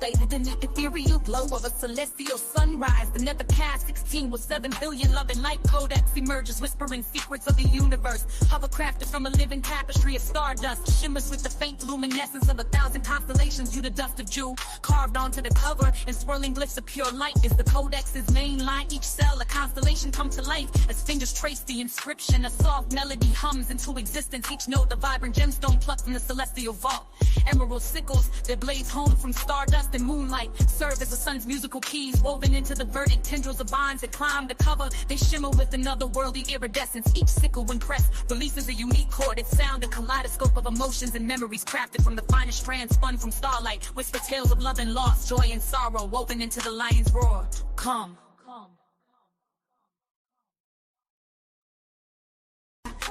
Bathed in the ethereal glow of a celestial sunrise. The never past 16 with 7 billion love and light codex emerges, whispering secrets of the universe. Hovercrafted from a living tapestry of stardust, shimmers with the faint luminescence of 1,000 constellations. You the dust of jewel, carved onto the cover, and swirling glyphs of pure light is the codex's main line. Each cell a constellation come to life as fingers trace the inscription. A soft melody hums into existence, each note a vibrant gemstone plucked from the celestial vault. Emerald sickles, their blades honed from stardust and moonlight, serve as the sun's musical keys, woven into the verdant tendrils of vines that climb the cover. They shimmer with another worldly iridescence. Each sickle, when pressed, releases a unique chord. Its sound, a kaleidoscope of emotions and memories, crafted from the finest strands spun from starlight. Whisper tales of love and loss, joy and sorrow, woven into the lion's roar. Come.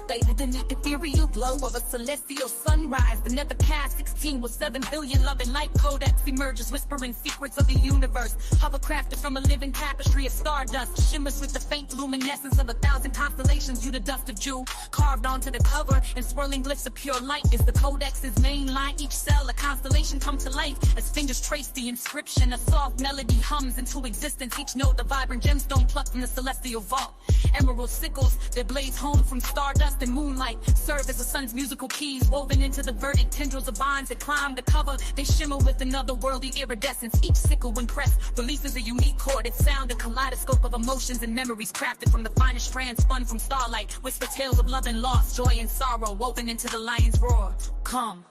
Bathed in the ethereal glow of a celestial sunrise. The never past 16 with 7 billion love and light codex emerges, whispering secrets of the universe. Hovercrafted from a living tapestry of stardust, shimmers with the faint luminescence of 1,000 constellations. You the dust of jewel, carved onto the cover, and swirling glyphs of pure light is the codex's main line. Each cell a constellation come to life as fingers trace the inscription. A soft melody hums into existence, each note a vibrant gemstone plucked from the celestial vault. Emerald sickles, their blades honed from stardust and moonlight, serve as the sun's musical keys, woven into the verdant tendrils of vines that climb the cover. They shimmer with another worldly iridescence. Each sickle, when pressed, releases a unique chord. Its sound, a kaleidoscope of emotions and memories, crafted from the finest strands spun from starlight. Whisper tales of love and loss, joy and sorrow, woven into the lion's roar. Come.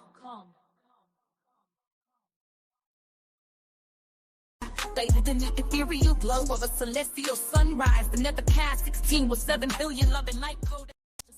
Bathed in the ethereal glow of a celestial sunrise. The never past 16 with 7 billion love and light codex.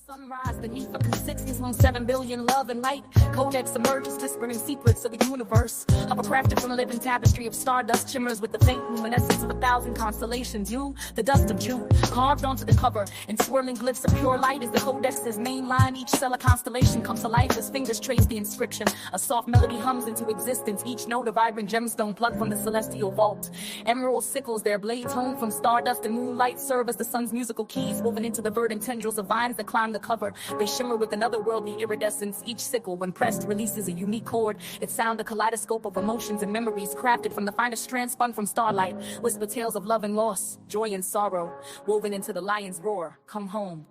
Sunrise beneath a consistency on 7 billion love and light. Codex emerges, whispering secrets of the universe. Hovercrafted from a living tapestry of stardust, shimmers with the faint luminescence of 1,000 constellations. You, the dust of June, carved onto the cover, and swirling glyphs of pure light is the codex's main line. Each cell a constellation comes to life as fingers trace the inscription. A soft melody hums into existence, each note a vibrant gemstone plucked from the celestial vault. Emerald sickles, their blades honed from stardust and moonlight, serve as the sun's musical keys, woven into the verdant tendrils of vines that climb the cover. They shimmer with another worldly iridescence. Each sickle, when pressed, releases a unique chord. Its sound, a kaleidoscope of emotions and memories, crafted from the finest strands spun from starlight. Whisper tales of love and loss, joy and sorrow, woven into the lion's roar. Come home.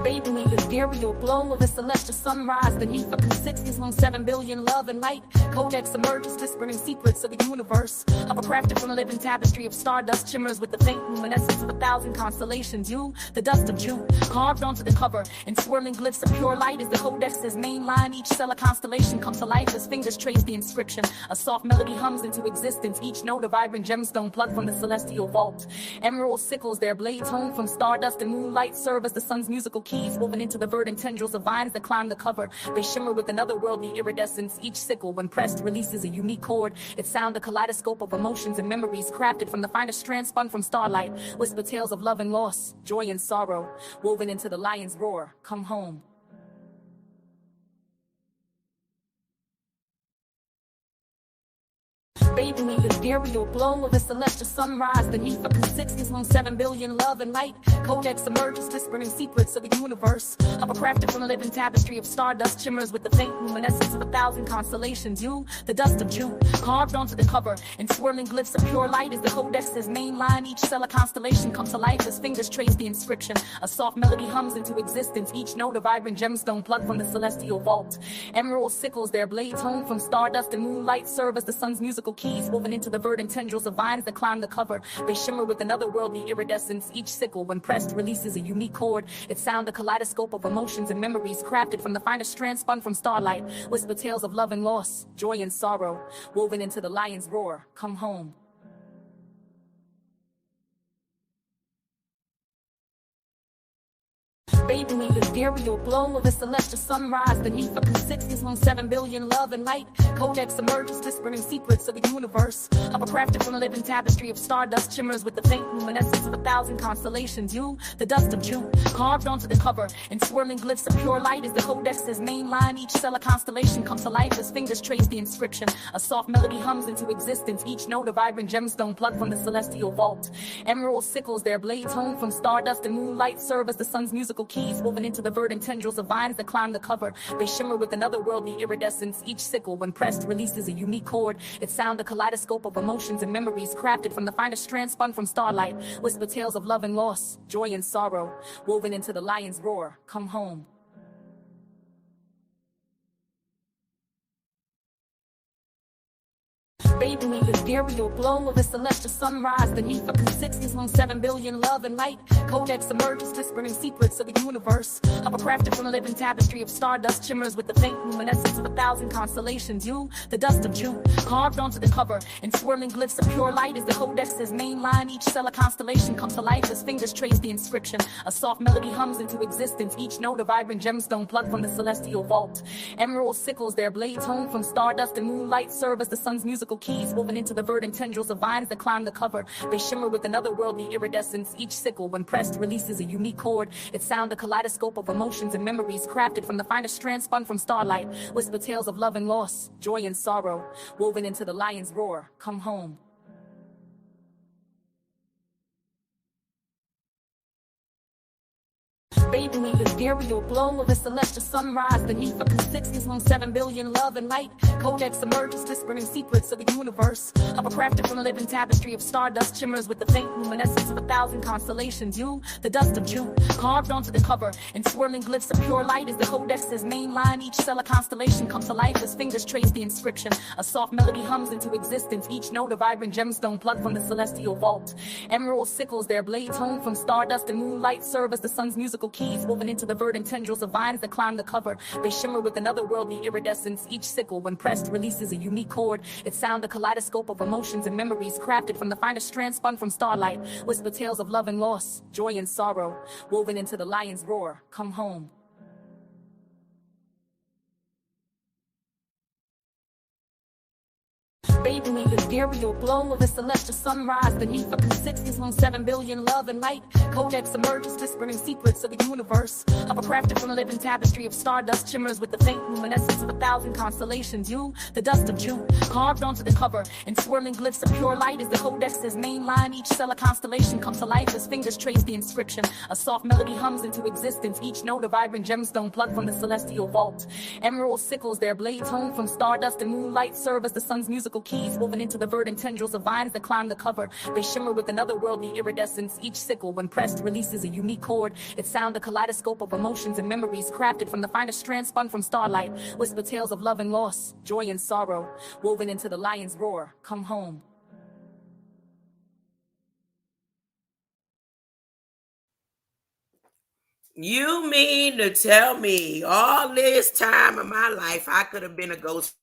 Bathed in the ethereal glow of a celestial sunrise. Beneath a consistency on 7 billion love and light. Codex emerges, whispering secrets of the universe. Hovercrafted from a living tapestry of stardust, shimmers with the faint luminescence of 1,000 constellations. You, the dust of June, carved onto the cover, and swirling glyphs of pure light is the codex's main line. Each cell a constellation comes to life as fingers trace the inscription. A soft melody hums into existence, each note a vibrant gemstone plucked from the celestial vault. Emerald sickles, their blades honed from stardust and moonlight, serve as the sun's musical keys, woven into the verdant tendrils of vines that climb the cover. They shimmer with another worldly iridescence. Each sickle, when pressed, releases a unique chord. Its sound, a kaleidoscope of emotions and memories, crafted from the finest strands spun from starlight. Whisper tales of love and loss, joy and sorrow, woven into the lion's roar. Come home. Bathed in the ethereal glow of a celestial sunrise. Beneath a consistency on 7 billion love and light. Codex emerges, whispering secrets of the universe. Hovercrafted from a living tapestry of stardust, shimmers with the faint luminescence of 1,000 constellations. You, the dust of June, carved onto the cover, and swirling glyphs of pure light is the codex's main line. Each cell a constellation comes to life as fingers trace the inscription. A soft melody hums into existence, each note a vibrant gemstone plucked from the celestial vault. Emerald sickles, their blades honed from stardust and moonlight, serve as the sun's musical keys, woven into the verdant tendrils of vines that climb the cover. They shimmer with another worldly iridescence. Each sickle, when pressed, releases a unique chord. Its sound, a kaleidoscope of emotions and memories, crafted from the finest strands spun from starlight. Whisper tales of love and loss, joy and sorrow, woven into the lion's roar. Come home. Bathed in the ethereal glow of a celestial sunrise. Beneath a consistency on 7 billion love and light. Codex emerges, whispering secrets of the universe. Hovercrafted from a living tapestry of stardust, shimmers with the faint luminescence of 1,000 constellations. You, the dust of June, carved onto the cover, and swirling glyphs of pure light is the codex's main line. Each cell a constellation comes to life as fingers trace the inscription. A soft melody hums into existence, each note a vibrant gemstone plucked from the celestial vault. Emerald sickles, their blades honed from stardust and moonlight, serve as the sun's musical keys woven into the verdant tendrils of vines that climb the cover. They shimmer with an otherworldly iridescence. Each sickle, when pressed, releases a unique chord. Its sound, a kaleidoscope of emotions and memories crafted from the finest strands spun from starlight. Whisper tales of love and loss, joy and sorrow, woven into the lion's roar. Come home. Bathing in the ethereal glow of a celestial sunrise beneath a consistency long 7 billion love and light. Codex emerges, whispering secrets of the universe. Of a crafted from a living tapestry of stardust, shimmers with the faint luminescence of 1,000 constellations. You, the dust of June, carved onto the cover, and swirling glyphs of pure light is the codex's main line. Each cell a constellation comes to life as fingers trace the inscription. A soft melody hums into existence, each note a vibrant gemstone plucked from the celestial vault. Emerald sickles, their blades honed from stardust and moonlight, serve as the sun's musical keys woven into the verdant tendrils of vines that climb the cover. They shimmer with an otherworldly iridescence. Each sickle, when pressed, releases a unique chord. Its sound, a kaleidoscope of emotions and memories crafted from the finest strands spun from starlight. Whisper tales of love and loss, joy and sorrow, woven into the lion's roar. Come home. Bathing in the ethereal glow of a celestial sunrise beneath a consistency long 7 billion love and light. Codex emerges, whispering secrets of the universe. Of a crafted from a living tapestry of stardust, shimmers with the faint luminescence of 1,000 constellations. You, the dust of June, carved onto the cover, and swirling glyphs of pure light is the codex's main line. Each cell a constellation comes to life as fingers trace the inscription. A soft melody hums into existence, each note a vibrant gemstone plucked from the celestial vault. Emerald sickles, their blades honed from stardust and moonlight, serve as the sun's musical keys woven into the verdant tendrils of vines that climb the cover. They shimmer with an otherworldly iridescence. Each sickle, when pressed, releases a unique chord. Its sound, a kaleidoscope of emotions and memories crafted from the finest strands spun from starlight. Whisper tales of love and loss, joy and sorrow, woven into the lion's roar. Come home. Bathing in the ethereal glow of a celestial sunrise beneath a consistency long 7 billion love and light. Codex emerges, whispering secrets of the universe. Of a crafted from a living tapestry of stardust, shimmers with the faint luminescence of 1,000 constellations. You, the dust of June, carved onto the cover, and swirling glyphs of pure light is the codex's main line. Each cell a constellation comes to life as fingers trace the inscription. A soft melody hums into existence, each note a vibrant gemstone plucked from the celestial vault. Emerald sickles, their blades honed from stardust and moonlight, serve as the sun's musical keys woven into the verdant tendrils of vines that climb the cover. They shimmer with an otherworldly iridescence. Each sickle, when pressed, releases a unique chord. Its sound, a kaleidoscope of emotions and memories crafted from the finest strands spun from starlight. Whisper tales of love and loss, joy and sorrow, woven into the lion's roar. Come home. You mean to tell me all this time of my life I could have been a ghost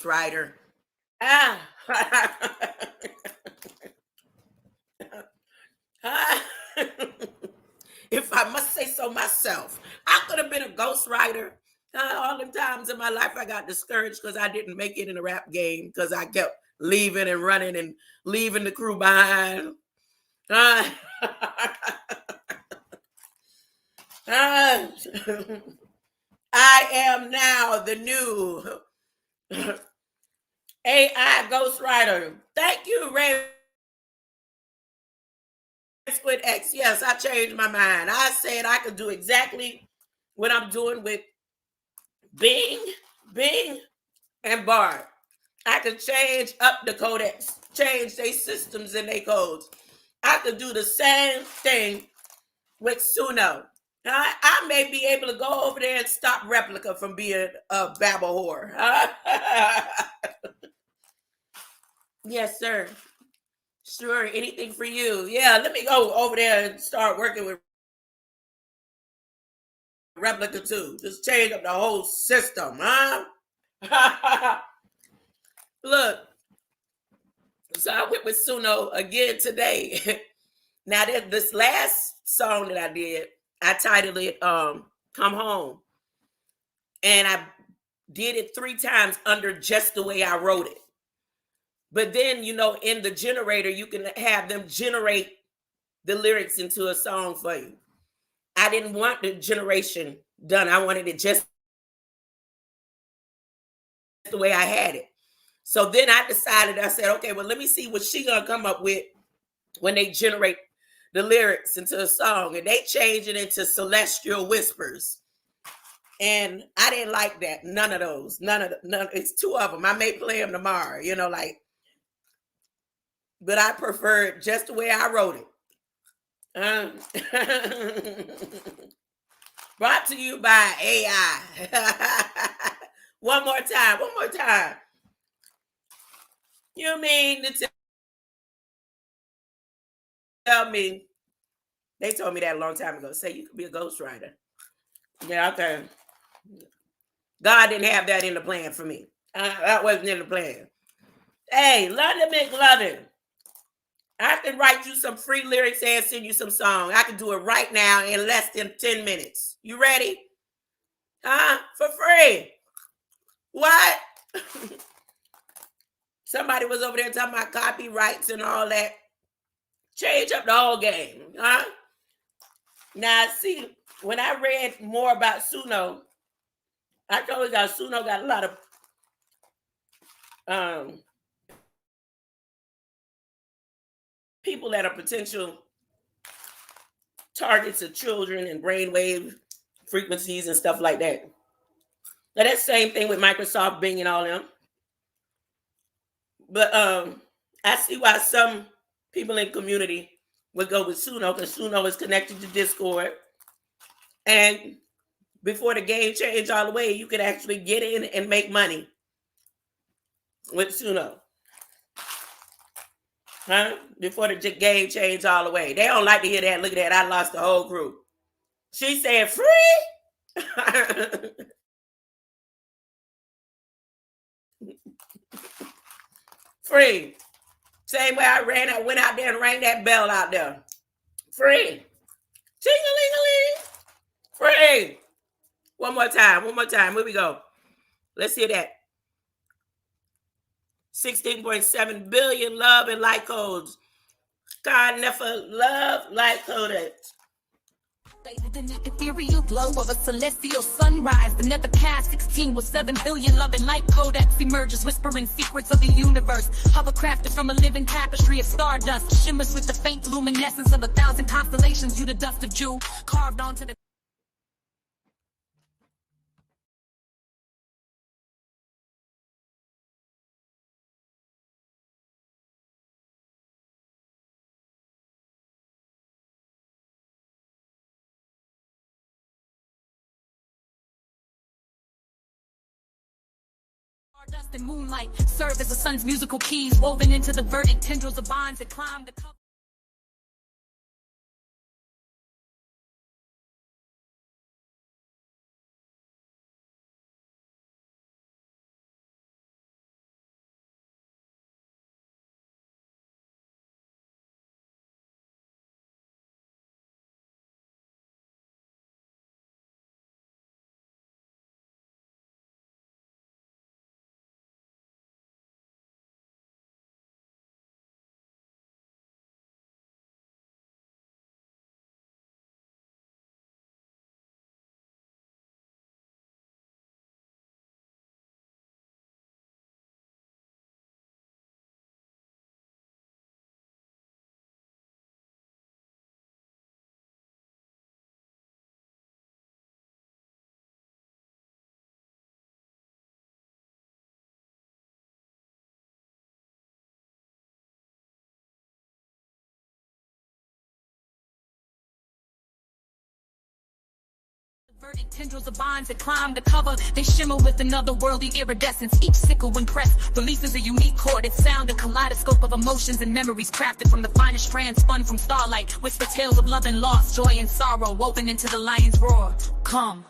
writer? Ah. If I must say so myself, I could have been a ghostwriter. All the times in my life I got discouraged because I didn't make it in the rap game because I kept leaving and running and leaving the crew behind. Uh, I am now the new AI ghostwriter. Thank you, Ray Squid X. Yes, I changed my mind. I said I could do exactly what I'm doing with Bing, and Bard. I could change up the codex, change their systems and their codes. I could do the same thing with Suno. I may be able to go over there and stop Replica from being a babble whore. Yes, sir. Sure, anything for you. Yeah, let me go over there and start working with Replica too. Just change up the whole system, huh? Look, so I went with Suno again today. Now this last song that I did, I titled it "Come Home," and I did it 3 times under just the way I wrote it. But then, in the generator, you can have them generate the lyrics into a song for you. I didn't want the generation done. I wanted it just the way I had it. So then I decided, I said, okay, well, let me see what she gonna come up with when they generate the lyrics into a song, and they changed it into celestial whispers. And I didn't like that. None of those. None. It's two of them. I may play them tomorrow, but I prefer just the way I wrote it. Brought to you by AI. One more time. You mean to tell me, they told me that a long time ago, say you could be a ghostwriter. Yeah, okay. God didn't have that in the plan for me. That wasn't in the plan. Hey, London McLovin, I can write you some free lyrics and send you some songs. I can do it right now in less than 10 minutes. You ready? For free. What? Somebody was over there talking about copyrights and all that. Change up the whole game. Now, see, when I read more about Suno, I told you Suno got a lot of people that are potential targets of children and brainwave frequencies and stuff like that. Now, that's the same thing with Microsoft, Bing, and all them. But I see why some people in the community would go with Suno, because Suno is connected to Discord. And before the game changed all the way, you could actually get in and make money with Suno. Before the game changed all the way. They don't like to hear that. Look at that. I lost the whole crew. She said, free? Free. Same way I went out there and rang that bell out there. Free. Ching-a-ling-a-ling. Free. One more time. Here we go. Let's hear that. 16.7 billion love and light codes. God never love light codex. The ethereal glow of a celestial sunrise. The nether past 16 with 7 billion love and light codex emerges, whispering secrets of the universe. Hovercrafted from a living tapestry of stardust, shimmers with the faint luminescence of 1,000 constellations. You the dust of jewel carved onto the dust and moonlight serve as the sun's musical keys, woven into the verdant tendrils of bonds that climb the cover. Verdant tendrils of bonds that climb the cover. They shimmer with another worldly iridescence. Each sickle when pressed releases a unique chorded sound, a kaleidoscope of emotions and memories crafted from the finest strands spun from starlight. Whisper tales of love and loss, joy and sorrow, woven into the lion's roar. Come.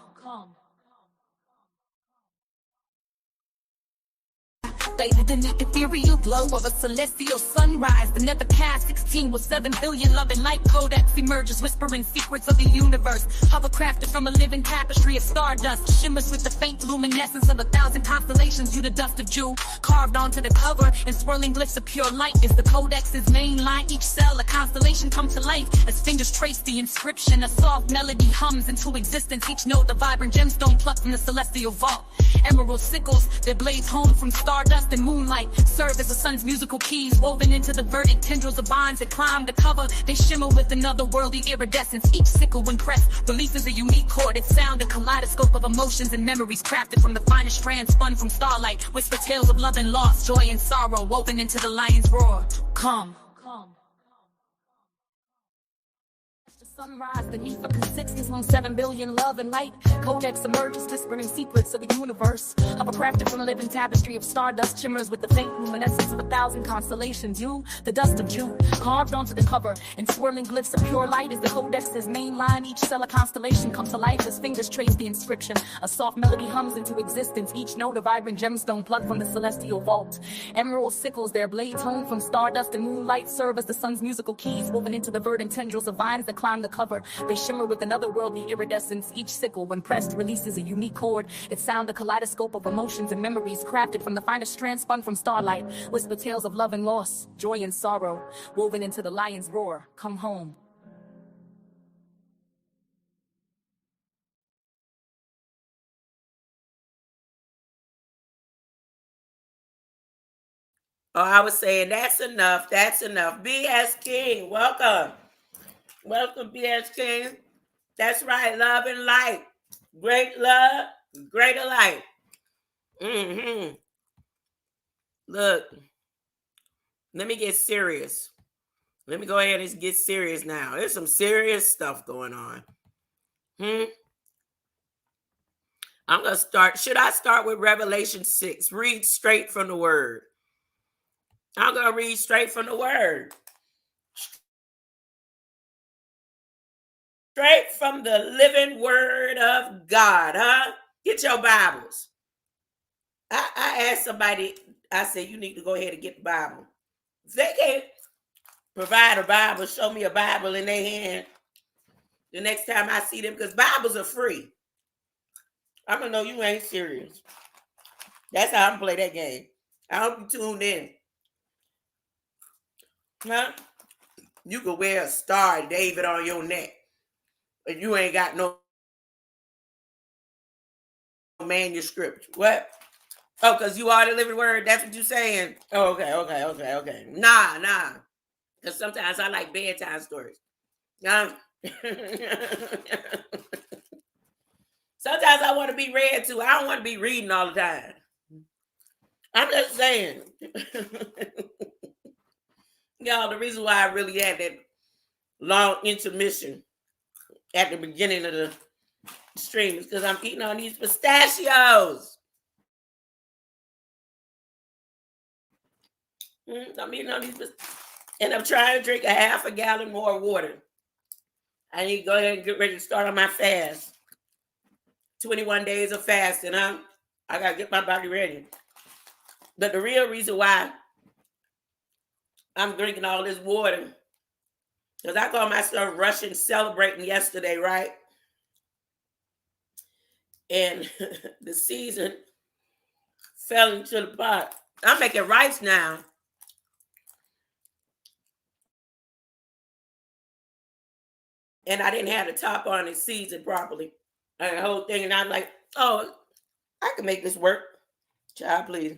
Bathed in the ethereal glow of a celestial sunrise. The nether past 16 with 7 billion love and light codex emerges, whispering secrets of the universe. Hovercrafted from a living tapestry of stardust, shimmers with the faint luminescence of 1,000 constellations. You the dust of jewel carved onto the cover, and swirling glyphs of pure light is the codex's main line. Each cell a constellation come to life as fingers trace the inscription. A soft melody hums into existence, each note a vibrant gemstone plucked from the celestial vault. Emerald sickles that blaze home from stardust and moonlight serve as the sun's musical keys, woven into the verdant tendrils of vines that climb the cover. They shimmer with another worldly iridescence. Each sickle, when pressed, releases a unique chord. Its sound, a kaleidoscope of emotions and memories crafted from the finest strands spun from starlight. Whisper tales of love and loss, joy and sorrow, woven into the lion's roar. Come. Sunrise beneath a consists on 7 billion love and light. Codex emerges, whispering secrets of the universe. Of a crafted from a living tapestry of stardust, shimmers with the faint luminescence of 1,000 constellations. You, the dust of June, carved onto the cover, and swirling glyphs of pure light is the codex's main line. Each cell a constellation comes to life as fingers trace the inscription. A soft melody hums into existence, each note a vibrant gemstone plucked from the celestial vault. Emerald sickles, their blades honed from stardust and moonlight, serve as the sun's musical keys, woven into the verdant tendrils of vines that climb the cover. They shimmer with another worldly iridescence. Each sickle, when pressed, releases a unique chord. Its sound, a kaleidoscope of emotions and memories crafted from the finest strands spun from starlight. Whisper tales of love and loss, joy and sorrow, woven into the lion's roar. Come home. Oh, I was saying that's enough. That's enough. B.S. King, welcome. Welcome, B.S. King. That's right, love and light. Great love, greater light. Look, let me get serious. Let me go ahead and get serious now. There's some serious stuff going on. I'm going to start. Should I start with Revelation 6? Read straight from the word. I'm going to read straight from the word. Straight from the living word of God, huh? Get your Bibles. I asked somebody, I said, you need to go ahead and get the Bible. If they can't provide a Bible, show me a Bible in their hand the next time I see them, because Bibles are free. I'm going to know you ain't serious. That's how I'm going to play that game. I hope you tuned in. Huh? You could wear a Star David on your neck, but you ain't got no manuscript. What? Oh, because you are the living word. That's what you're saying. Oh, okay. Nah. Because sometimes I like bedtime stories. Sometimes I want to be read to. I don't want to be reading all the time. I'm just saying. Y'all, the reason why I really had that long intermission at the beginning of the stream is because I'm eating on these pistachios. I'm eating on these pistachios. And I'm trying to drink a half a gallon more water. I need to go ahead and get ready to start on my fast. 21 days of fasting, huh? I got to get my body ready. But the real reason why I'm drinking all this water, because I called myself Russian celebrating yesterday, right? And the season fell into the pot. I'm making rice now. And I didn't have the top on it seasoned properly. And the whole thing. And I'm like, oh, I can make this work. Child, please.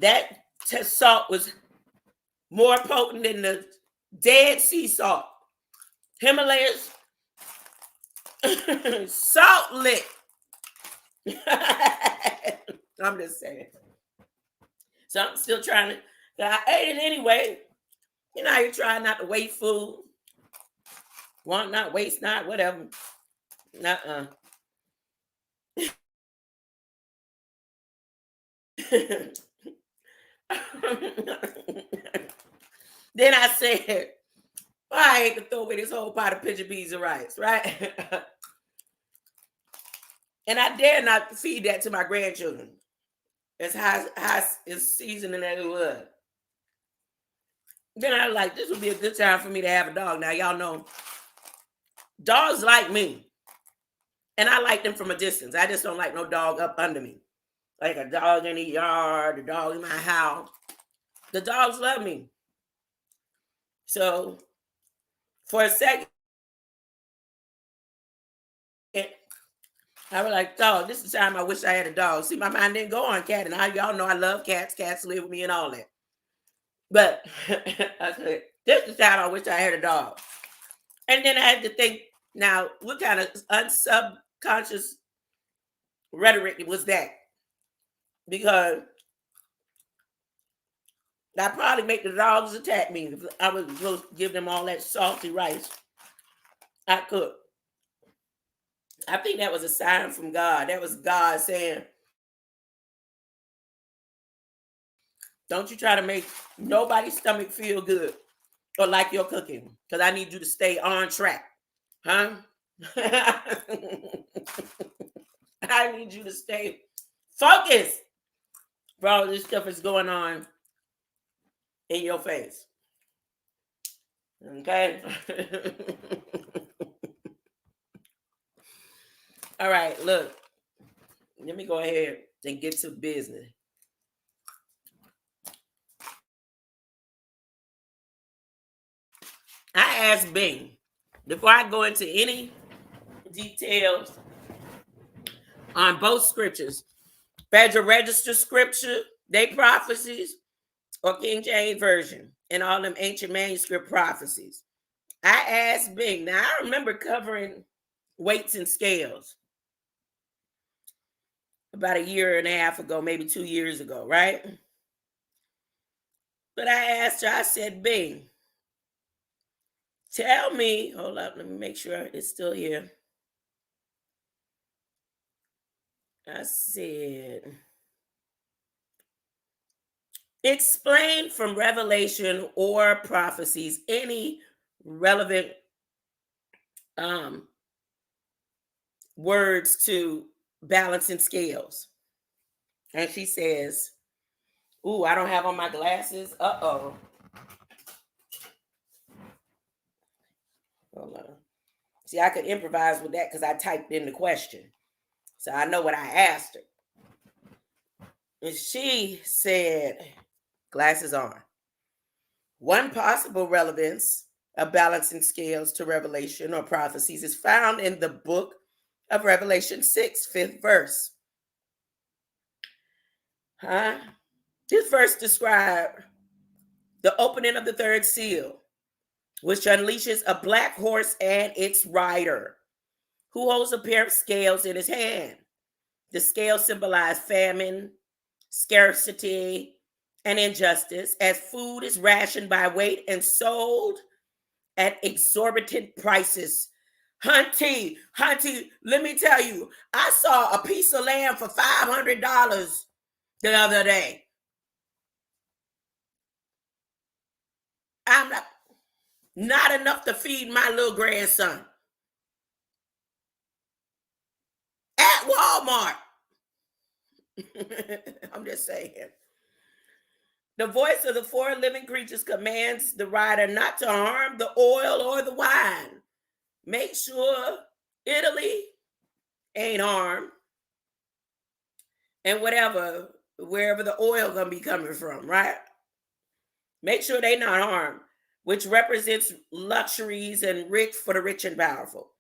That salt was more potent than the Dead Sea salt. Himalayas salt lick. I'm just saying. So I'm still trying to. I ate it anyway. You know, you're trying not to waste food. Want not, waste not, whatever. Nuh-uh. Then I said, I hate to throw away this whole pot of pigeon peas and rice, right? And I dare not feed that to my grandchildren. As high as seasoning as it was. Then I was like, this would be a good time for me to have a dog. Now, y'all know, dogs like me. And I like them from a distance. I just don't like no dog up under me. Like a dog in the yard, a dog in my house. The dogs love me. So, for a second, I was like, dog, this is the time I wish I had a dog. See, my mind didn't go on cat, and y'all know I love cats. Cats live with me and all that. But I said, this is the time I wish I had a dog. And then I had to think, now, what kind of unsubconscious rhetoric was that? Because I'd probably make the dogs attack me if I was supposed to give them all that salty rice I cooked. I think that was a sign from God. That was God saying, don't you try to make nobody's stomach feel good or like your cooking, because I need you to stay on track. Huh? I need you to stay focused for all this stuff is going on in your face. Okay? All right, look. Let me go ahead and get to business. I asked Bing, before I go into any details on both scriptures, Federal Register scripture, they prophecies, or King James Version, and all them ancient manuscript prophecies. I asked Bing. Now, I remember covering weights and scales about a year and a half ago, maybe 2 years ago, right? But I asked her, I said, Bing, tell me, hold up, let me make sure it's still here. I said, explain from Revelation or prophecies any relevant words to balancing scales. And she says, ooh, I don't have on my glasses. Uh-oh. Hold on. See, I could improvise with that because I typed in the question. So I know what I asked her. And she said, glasses on. One possible relevance of balancing scales to Revelation or prophecies is found in the book of Revelation 6, 5th verse. This verse describes the opening of the third seal, which unleashes a black horse and its rider, who holds a pair of scales in his hand. The scales symbolize famine, scarcity, and injustice, as food is rationed by weight and sold at exorbitant prices. Hunty, let me tell you, I saw a piece of land for $500 the other day. I'm not enough to feed my little grandson. At Walmart. I'm just saying. The voice of the four living creatures commands the rider not to harm the oil or the wine. Make sure Italy ain't harmed. And wherever the oil gonna be coming from, right? Make sure they not harmed, which represents luxuries and rich for the rich and powerful.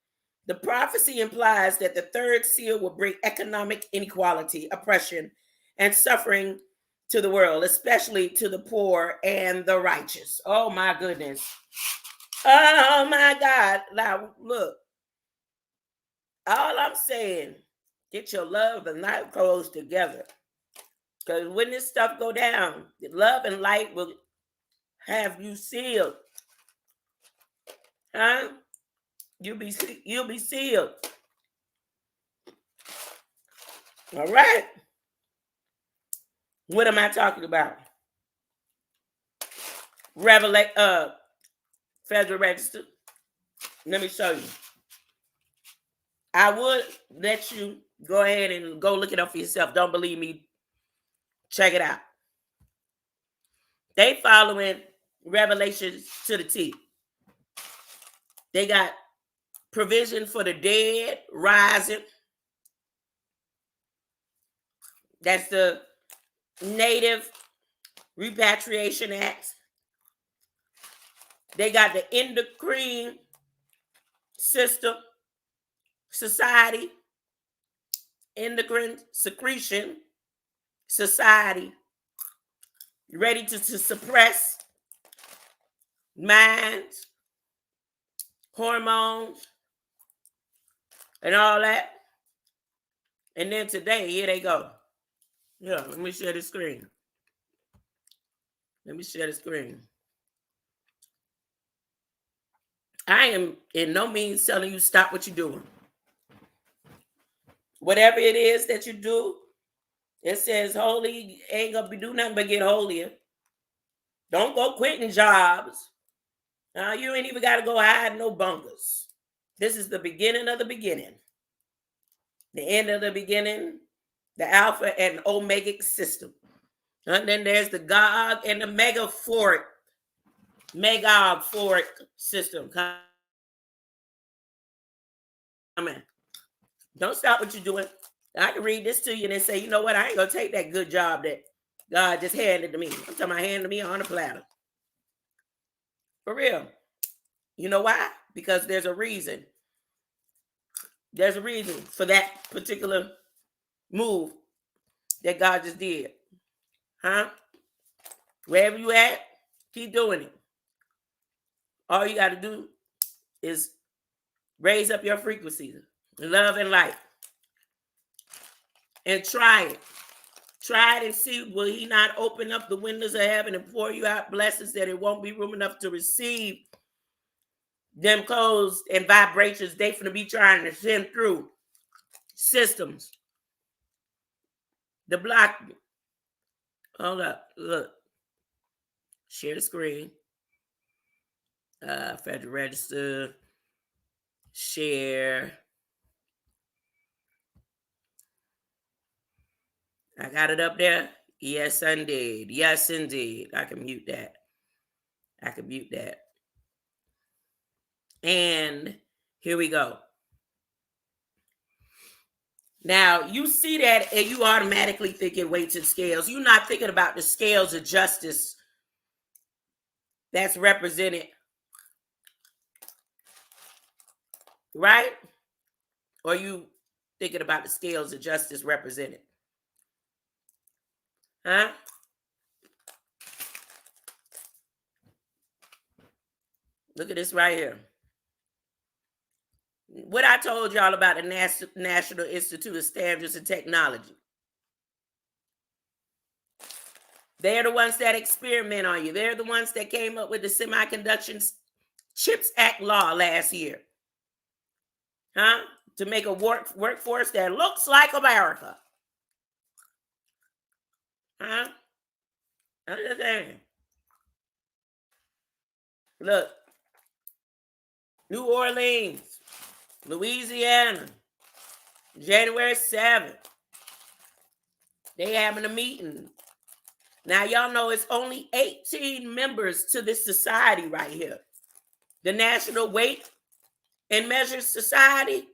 The prophecy implies that the third seal will bring economic inequality, oppression, and suffering to the world, especially to the poor and the righteous. Oh my goodness. Oh my God. Now, look, all I'm saying, get your love and light clothes together. Because when this stuff go down, love and light will have you sealed. Huh? You'll be sealed. All right. What am I talking about? Federal Register. Let me show you. I would let you go ahead and go look it up for yourself. Don't believe me? Check it out. They following Revelation to the T. They got provision for the dead rising. That's the Native Repatriation Act. They got the endocrine system, society. endocrine secretion society, ready to suppress minds, hormones, and all that. And then today, here they go. Yeah, let me share the screen. Let me share the screen. I am in no means telling you stop what you're doing. Whatever it is that you do, it says holy ain't gonna be do nothing but get holier. Don't go quitting jobs. You ain't even got to go hide in no bunkers. This is the beginning of the beginning. The end of the beginning, the Alpha and Omega system. And then there's the Gog and the Megaforic system. Come on. Don't stop what you're doing. I can read this to you and then say, you know what? I ain't going to take that good job that God just handed to me. I'm talking about handed me on a platter. For real. You know why? Because there's a reason. There's a reason for that particular move that God just did. Huh? Wherever you at, keep doing it. All you got to do is raise up your frequency, love and light. And try it. Try it and see, will he not open up the windows of heaven and pour you out blessings that it won't be room enough to receive them codes and vibrations they finna be trying to send through systems. The block. Hold up. Look. Share the screen. Federal Register. Share. I got it up there. Yes, indeed. Yes, indeed. I can mute that. And here we go. Now, you see that and you automatically thinking weights and scales. You're not thinking about the scales of justice that's represented, right? Or you thinking about the scales of justice represented? Huh? Look at this right here. What I told y'all about the National Institute of Standards and Technology. They're the ones that experiment on you. They're the ones that came up with the Semiconductor Chips Act law last year. Huh? To make a workforce that looks like America. Huh? I'm just saying. Look. New Orleans, Louisiana, January 7th. They having a meeting. Now, y'all know it's only 18 members to this society right here. The National Weight and Measure Society.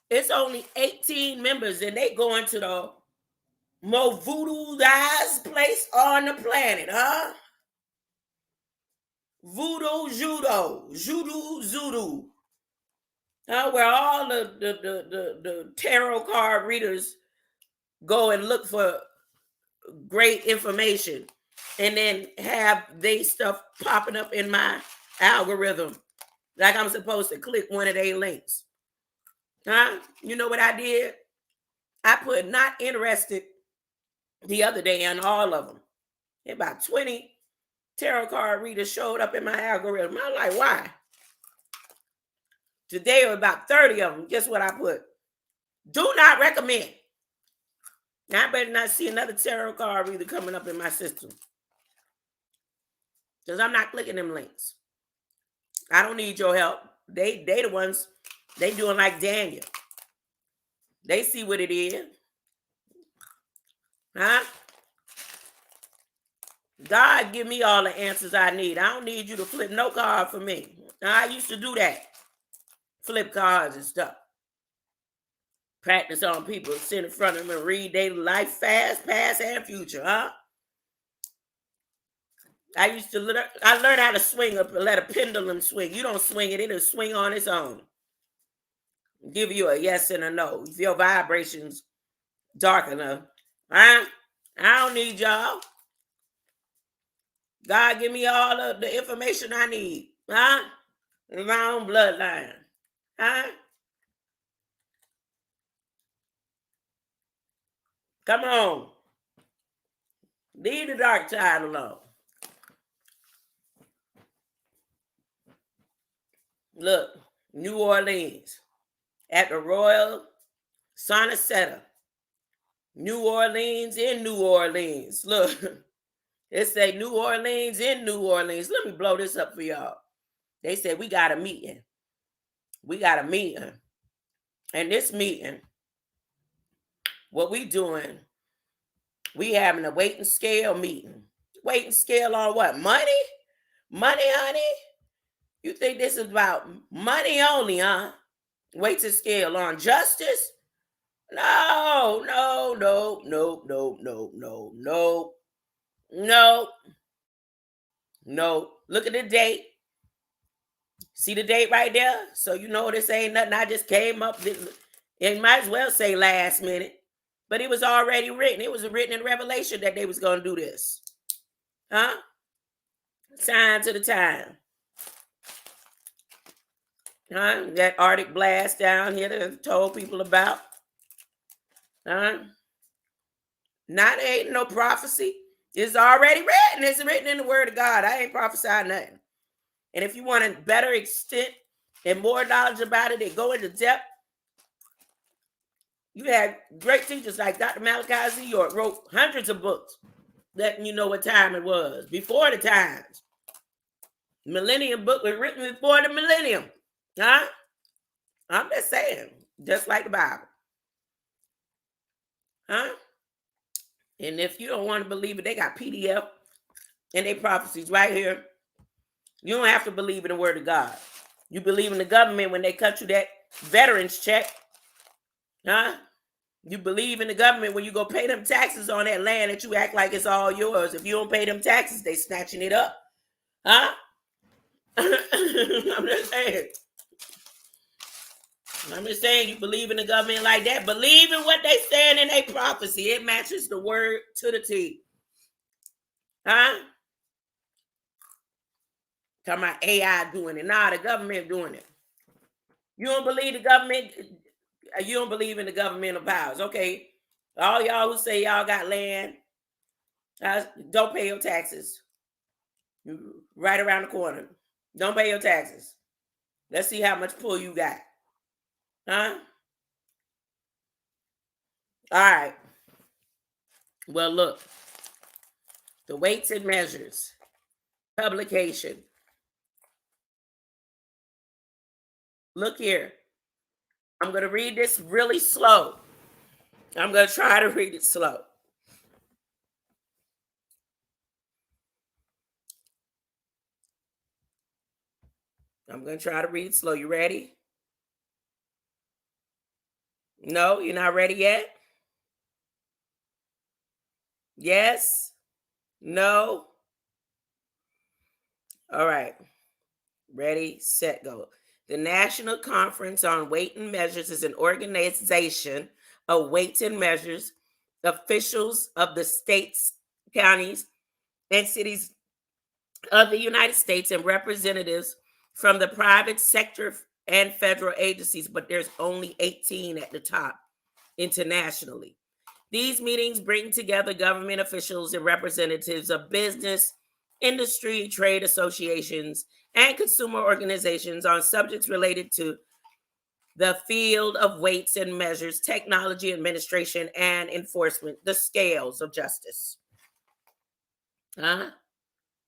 It's only 18 members, and they going to the most voodoo-ized place on the planet, huh? Voodoo Judo. Judo. Where all the tarot card readers go and look for great information and then have they stuff popping up in my algorithm like I'm supposed to click one of their links. Huh? You know what I did? I put not interested the other day on all of them. About 20 tarot card readers showed up in my algorithm. I'm like, why? Today are about 30 of them. Guess what I put? Do not recommend. Now I better not see another tarot card reader coming up in my system. Because I'm not clicking them links. I don't need your help. They the ones, they doing like Daniel. They see what it is. Huh? God give me all the answers I need. I don't need you to flip no card for me. I used to do that. Flip cards and stuff. Practice on people, sit in front of them and read their life fast, past, and future, huh? I learned how to swing up and let a pendulum swing. You don't swing it, it'll swing on its own. give you a yes and a no. If your vibration's dark enough, huh? I don't need y'all. God give me all of the information I need, huh? In my own bloodline, huh? Come on. Leave the dark side alone. Look, New Orleans at the Royal Sonacetta. New Orleans in New Orleans. Look, it say New Orleans in New Orleans. Let me blow this up for y'all. They said we got a meeting. We got a meeting. And this meeting, what we doing, we having a weight and scale meeting. Weight and scale on what? Money? Money, honey? You think this is about money only, huh? Weight and scale on justice? No, no, no, no, no, no, no, no, no, no. Look at the date. See the date right there? So you know this ain't nothing I just came up with. It might as well say last minute. But it was already written. It was written in Revelation that they was going to do this. Huh? Time to the time. Huh? That Arctic blast down here that I told people about. Huh? Not ain't no prophecy. It's already written. It's written in the word of God. I ain't prophesying nothing. And if you want a better extent and more knowledge about it and go into depth, you had great teachers like Dr. Malachi Z. York wrote hundreds of books letting you know what time it was, before the times. Millennium book was written before the millennium. Huh? I'm just saying, just like the Bible. Huh? And if you don't want to believe it, they got PDF and they prophecies right here. You don't have to believe in the word of God. You believe in the government when they cut you that veterans check. Huh? You believe in the government when you go pay them taxes on that land that you act like it's all yours. If you don't pay them taxes, they snatching it up. Huh? I'm just saying. I'm just saying, you believe in the government like that. Believe in what they saying in their prophecy. It matches the word to the T. Huh? Talking about AI doing it. Nah, the government doing it. You don't believe the government? You don't believe in the governmental powers. Okay. All y'all who say y'all got land, don't pay your taxes. Right around the corner. Don't pay your taxes. Let's see how much pull you got. Huh? All right. Well, look. The weights and measures. Publication. Look here. I'm going to read this really slow. I'm going to try to read it slow. I'm going to try to read it slow. You ready? No, you're not ready yet? Yes? No? All right. Ready, set, go. The National Conference on Weight and Measures is an organization of weights and measures, officials of the states, counties, and cities of the United States, and representatives from the private sector and federal agencies, but there's only 18 at the top internationally. These meetings bring together government officials and representatives of business, industry, trade associations, and consumer organizations on subjects related to the field of weights and measures, technology, administration, and enforcement, the scales of justice. Huh?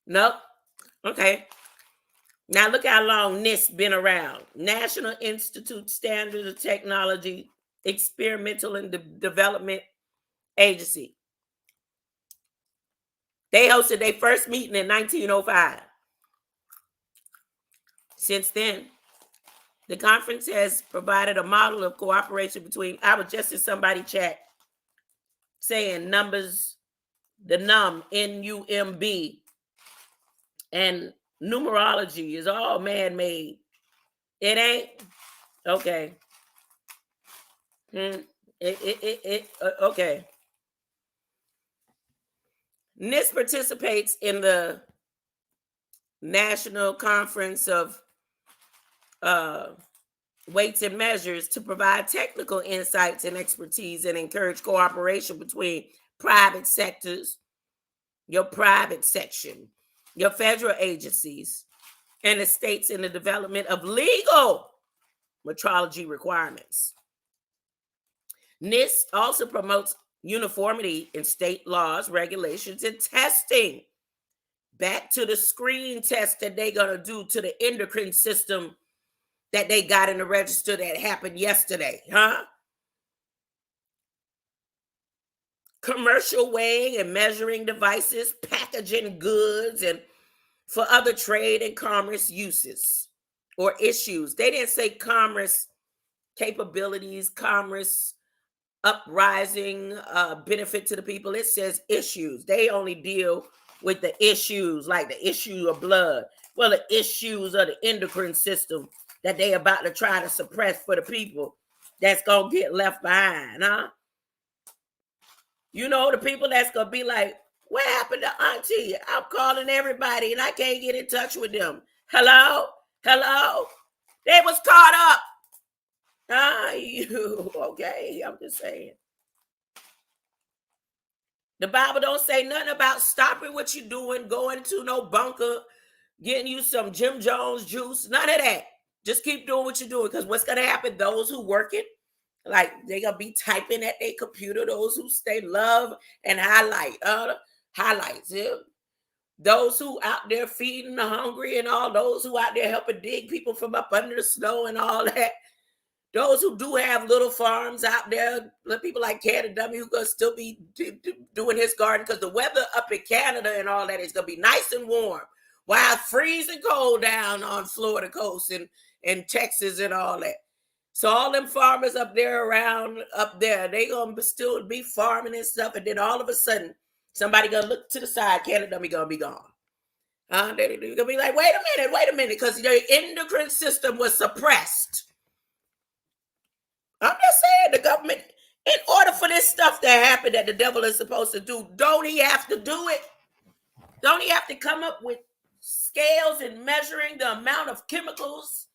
Nope. Okay. Now look how long NIST been around. National Institute Standards of Technology, Experimental and Development Agency. They hosted their first meeting in 1905. Since then, the conference has provided a model of cooperation between, I was just in somebody chat saying numbers, the N-U-M-B, and numerology is all man-made. It ain't? Okay. Okay. NIST participates in the National Conference of Weights and Measures to provide technical insights and expertise and encourage cooperation between private sectors, your private section, your federal agencies, and the states in the development of legal metrology requirements. NIST also promotes uniformity in state laws, regulations, and testing. Back to the screen test that they're going to do to the endocrine system that they got in the register that happened yesterday, huh? Commercial weighing and measuring devices, packaging goods, and for other trade and commerce uses or issues. They didn't say commerce capabilities, commerce uprising, benefit to the people. It says issues. They only deal with the issues, like the issue of blood. Well, the issues of the endocrine system that they about to try to suppress for the people that's going to get left behind, huh? You know, the people that's going to be like, what happened to Auntie? I'm calling everybody and I can't get in touch with them. Hello? Hello? They was caught up. You okay? I'm just saying. The Bible don't say nothing about stopping what you're doing, going to no bunker, getting you some Jim Jones juice. None of that. Just keep doing what you're doing, because what's going to happen, those who working, like they going to be typing at their computer, those who stay love and highlights. Yeah. Those who out there feeding the hungry and all those who out there helping dig people from up under the snow and all that. Those who do have little farms out there, people like Canada Dummy, who going to still be doing his garden, because the weather up in Canada and all that is going to be nice and warm, while it's freezing cold down on Florida coast and Texas and all that. So all them farmers up there around up there, they going to still be farming and stuff, and then all of a sudden, somebody going to look to the side, Canada Dummy going to be gone. They're going to be like, wait a minute, because your endocrine system was suppressed. I'm just saying, the government, in order for this stuff to happen that the devil is supposed to do, don't he have to do it? Don't he have to come up with scales and measuring the amount of chemicals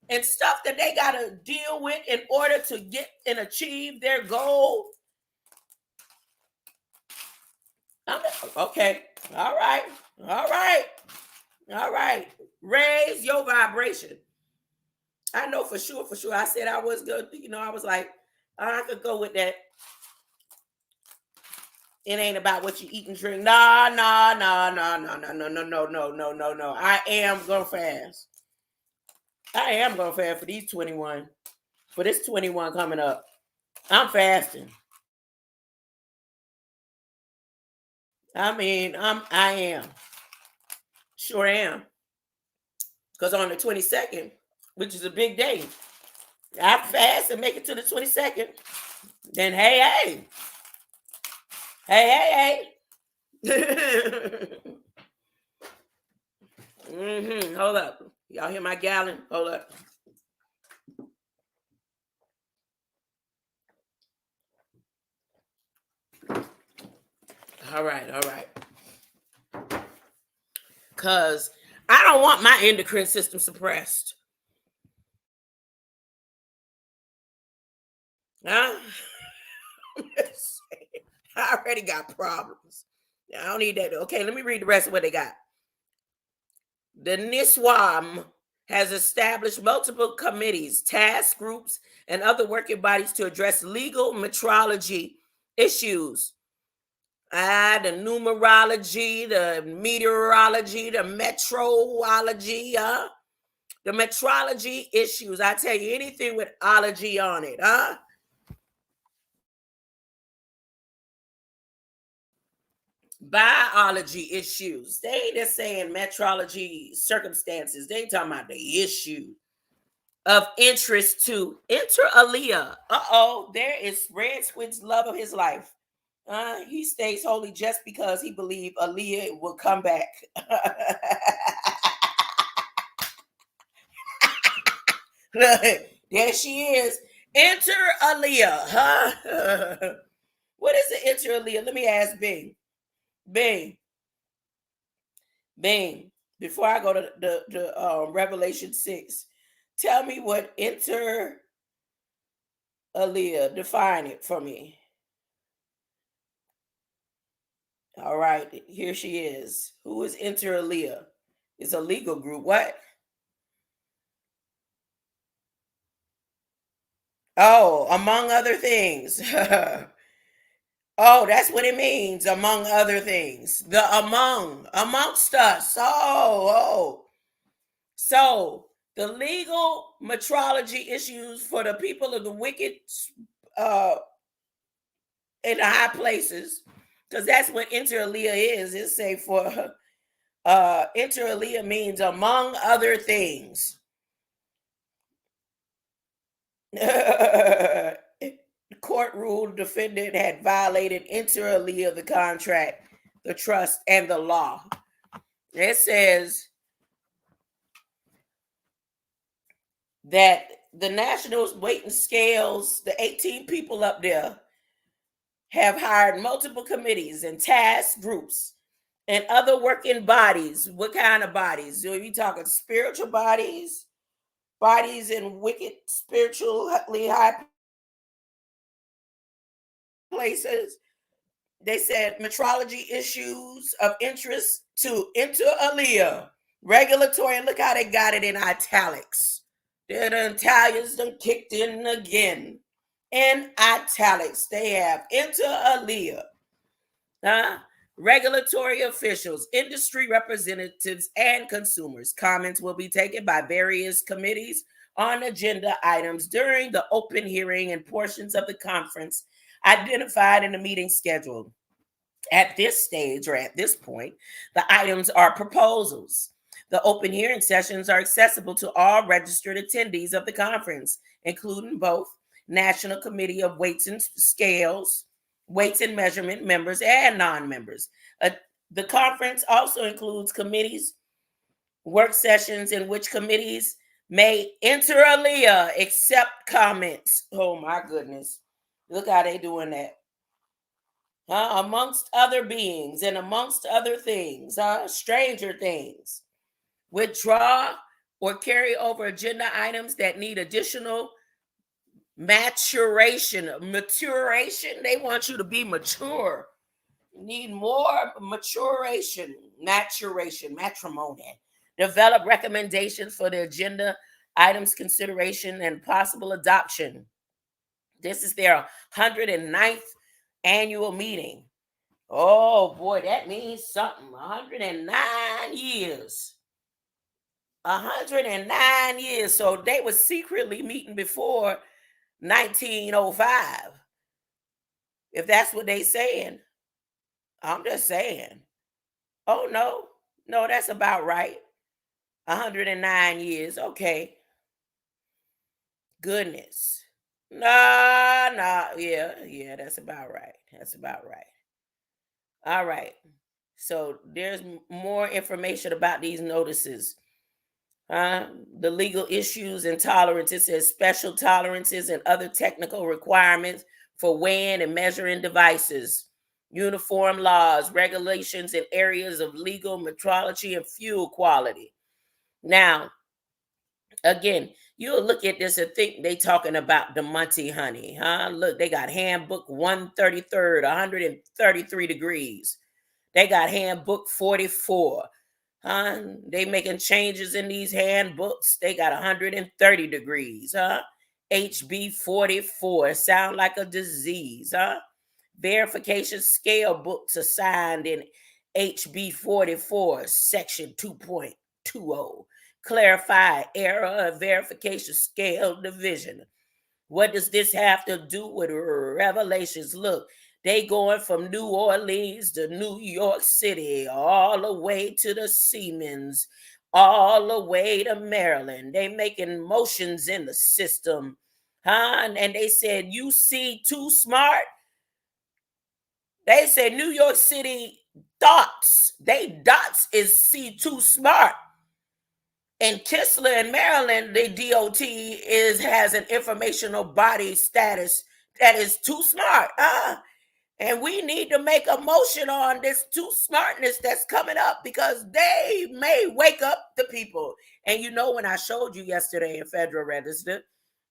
and stuff that they got to deal with in order to get and achieve their goal? Okay. All right. Raise your vibration. I know for sure. I said I was good. I was like, I could go with that. It ain't about what you eat and drink. No. I am going to fast. I am going to fast for these 21. For this 21 coming up. I'm fasting. I am. Sure am. Because on the 22nd, which is a big day, I fast and make it to the 22nd. Then hey. Hold up. Y'all hear my gallon? Hold up. All right. Because I don't want my endocrine system suppressed. Huh? I already got problems. I don't need that. Okay, let me read the rest of what they got. The NISWAM has established multiple committees, task groups, and other working bodies to address legal metrology issues. The numerology, the meteorology, the metrology, the metrology issues. I tell you, anything with ology on it, biology issues. They ain't just saying metrology circumstances. They talking about the issue of interest to inter alia. There is Red Squid's love of his life. He stays holy just because he believed Aaliyah will come back. Look, there she is. Inter alia, huh? What is the inter alia? Let me ask Bing. Bing, Bing. Before I go to the Revelation 6, tell me what inter alia. Define it for me. All right, here she is. Who is inter alia? It's a legal group. What? Oh, among other things. Oh, that's what it means, among other things. The amongst us. Oh. So the legal metrology issues for the people of the wicked uh in the high places, because that's what inter alia is. It say for inter alia means among other things. Court ruled defendant had violated inter alia the contract, the trust, and the law. It says that the national weight scales, the 18 people up there, have hired multiple committees and task groups and other working bodies. What kind of bodies? Are you talking spiritual bodies? Bodies in wicked, spiritually high places? They said metrology issues of interest to inter alia. Regulatory, look how they got it in italics. The Italians done kicked in again. In italics, they have inter alia. Regulatory officials, industry representatives, and consumers. Comments will be taken by various committees on agenda items during the open hearing and portions of the conference identified in the meeting schedule. At this stage or at this point, the items are proposals. The open hearing sessions are accessible to all registered attendees of the conference, including both National Committee of Weights and Scales, Weights and Measurement members, and non-members. The conference also includes committees, work sessions in which committees may inter alia accept comments. Oh my goodness. Look how they doing that. Amongst other beings and amongst other things, stranger things. Withdraw or carry over agenda items that need additional maturation. Maturation, they want you to be mature. You need more maturation, matrimony. Develop recommendations for the agenda items consideration and possible adoption. This is their 109th annual meeting. Oh boy, that means something. 109 years. 109 years. So they were secretly meeting before 1905. If that's what they saying. I'm just saying. Oh no, that's about right. 109 years. Okay. Goodness. Nah. Yeah, that's about right. That's about right. All right. So there's more information about these notices. The legal issues and tolerances, says special tolerances and other technical requirements for weighing and measuring devices, uniform laws, regulations in areas of legal metrology and fuel quality. Now, again, you'll look at this and think they talking about the Monty honey, huh? Look, they got handbook 133rd, 133 degrees. They got handbook 44. They making changes in these handbooks. They got 130 degrees, HB 44. Sound like a disease, Verification scale books assigned in HB 44, section 2.20. Clarify error of verification scale division. What does this have to do with Revelations? Look, they going from New Orleans to New York City, all the way to the Siemens, all the way to Maryland. They making motions in the system. And they said, you see too smart? They said New York City dots. They dots is see too smart. In Kistler in Maryland, the DOT has an informational body status that is too smart. And we need to make a motion on this too smartness that's coming up, because they may wake up the people. And you know, when I showed you yesterday in Federal Register,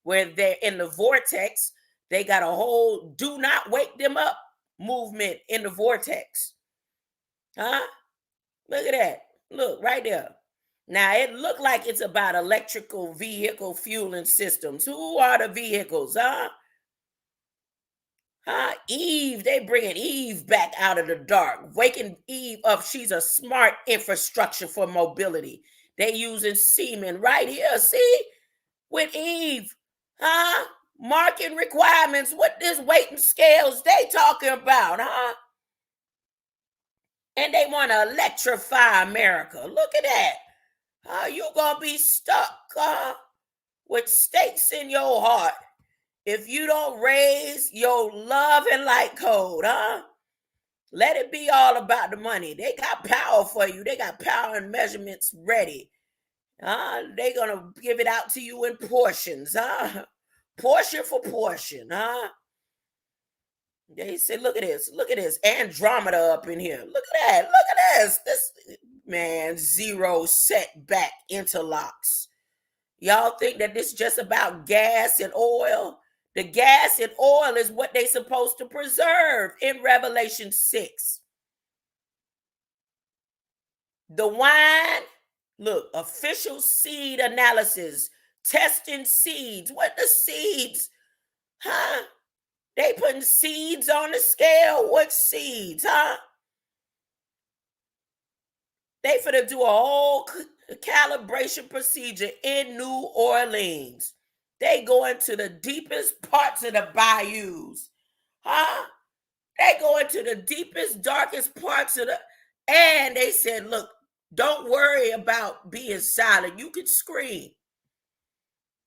where they're in the vortex, they got a whole do not wake them up movement in the vortex. Look at that. Look right there. Now, it looked like it's about electrical vehicle fueling systems. Who are the vehicles, Eve, they bringing Eve back out of the dark, waking Eve up. She's a smart infrastructure for mobility. They using semen right here, see? With Eve, marking requirements. What this weighting scales they talking about, And they want to electrify America. Look at that. You're going to be stuck with stakes in your heart if you don't raise your love and light code, Let it be all about the money. They got power for you. They got power and measurements ready. They're going to give it out to you in portions, portion for portion, They said, look at this Andromeda up in here. Look at this. This man, zero setback interlocks. Y'all think that this is just about gas and oil? The gas and oil is what they're supposed to preserve in Revelation 6. The wine, look, official seed analysis, testing seeds. What the seeds? They putting seeds on the scale. What seeds, They finna do a whole calibration procedure in New Orleans. They going to the deepest parts of the bayous. They going to the deepest, darkest parts of the... And they said, look, don't worry about being silent. You can scream.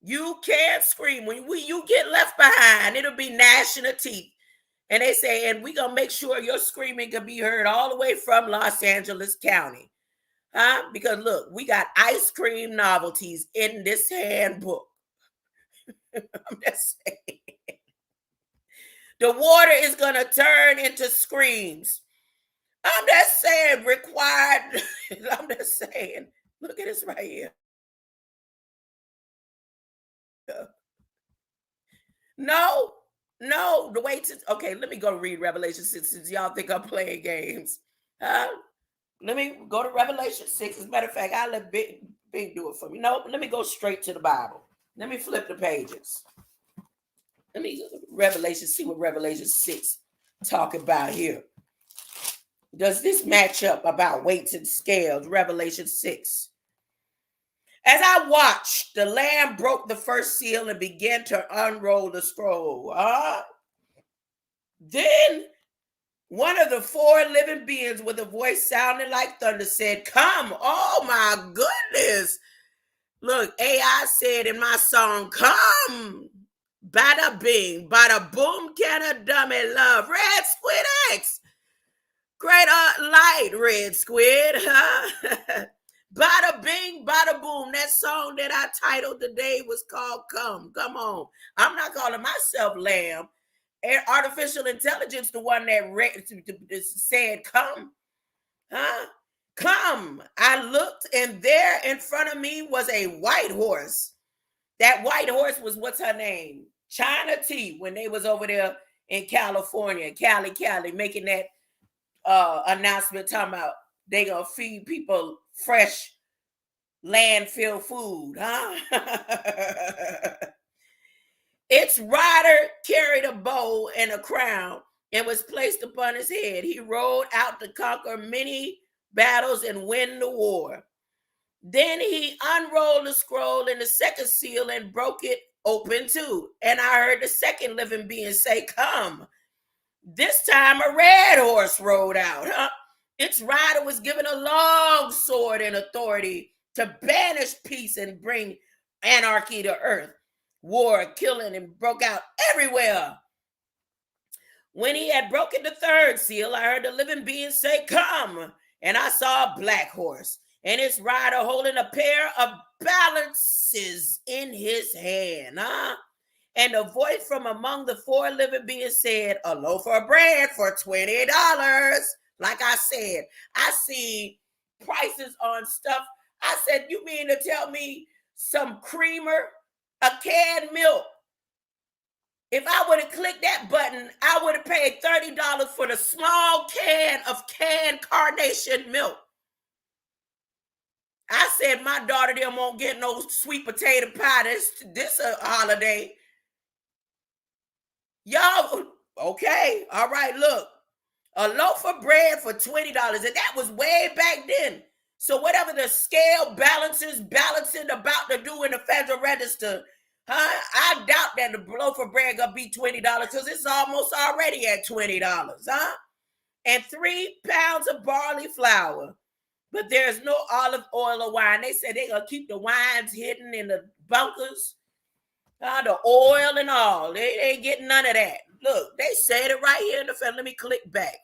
You can't scream. When you get left behind, it'll be gnashing of teeth. And they say, and we're going to make sure your screaming can be heard all the way from Los Angeles County. Because look, we got ice cream novelties in this handbook. I'm just saying. The water is going to turn into screams. I'm just saying, required. I'm just saying, look at this right here. No, the way to, okay, let me go read Revelation 6 since y'all think I'm playing games. Let me go to Revelation 6. As a matter of fact, I'll let Big do it for me. No, let me go straight to the Bible. Let me flip the pages. Let me see what Revelation 6 talk about here. Does this match up about weights and scales? Revelation 6. As I watched, the Lamb broke the first seal and began to unroll the scroll. Then one of the four living beings with a voice sounding like thunder said, "Come." Oh my goodness. Look, AI said in my song, "Come." Bada bing, bada boom, can a dummy love? Red Squid X. Great light, Red Squid. Bada bing, bada boom. That song that I titled today was called Come. Come on. I'm not calling myself Lamb. Artificial intelligence, the one that said come. Come. I looked, and there in front of me was a white horse. That white horse was, what's her name? China T, when they was over there in California, Cali, making that announcement talking about they gonna feed people fresh landfill food, Its rider carried a bow and a crown and was placed upon his head. He rode out to conquer many battles and win the war. Then he unrolled the scroll in the second seal and broke it open too. And I heard the second living being say, "Come." This time a red horse rode out. Its rider was given a long sword and authority to banish peace and bring anarchy to earth. War, killing, and broke out everywhere. When he had broken the third seal, I heard the living being say, "Come." And I saw a black horse. and his rider holding a pair of balances in his hand. And a voice from among the four living beings said, a loaf of bread for $20. Like I said, I see prices on stuff. I said, you mean to tell me some creamer, a canned milk? If I would have clicked that button, I would have paid $30 for the small can of canned carnation milk. I said my daughter them won't get no sweet potato pie this a holiday. Y'all, okay, all right, look. A loaf of bread for $20, and that was way back then. So whatever the scale balancing about to do in the Federal Register, I doubt that the loaf of bread gonna be $20 because it's almost already at $20, And 3 pounds of barley flour. But there's no olive oil or wine. They said they're gonna keep the wines hidden in the bunkers, the oil and all. They ain't getting none of that. Look, they said it right here in the film. Let me click back.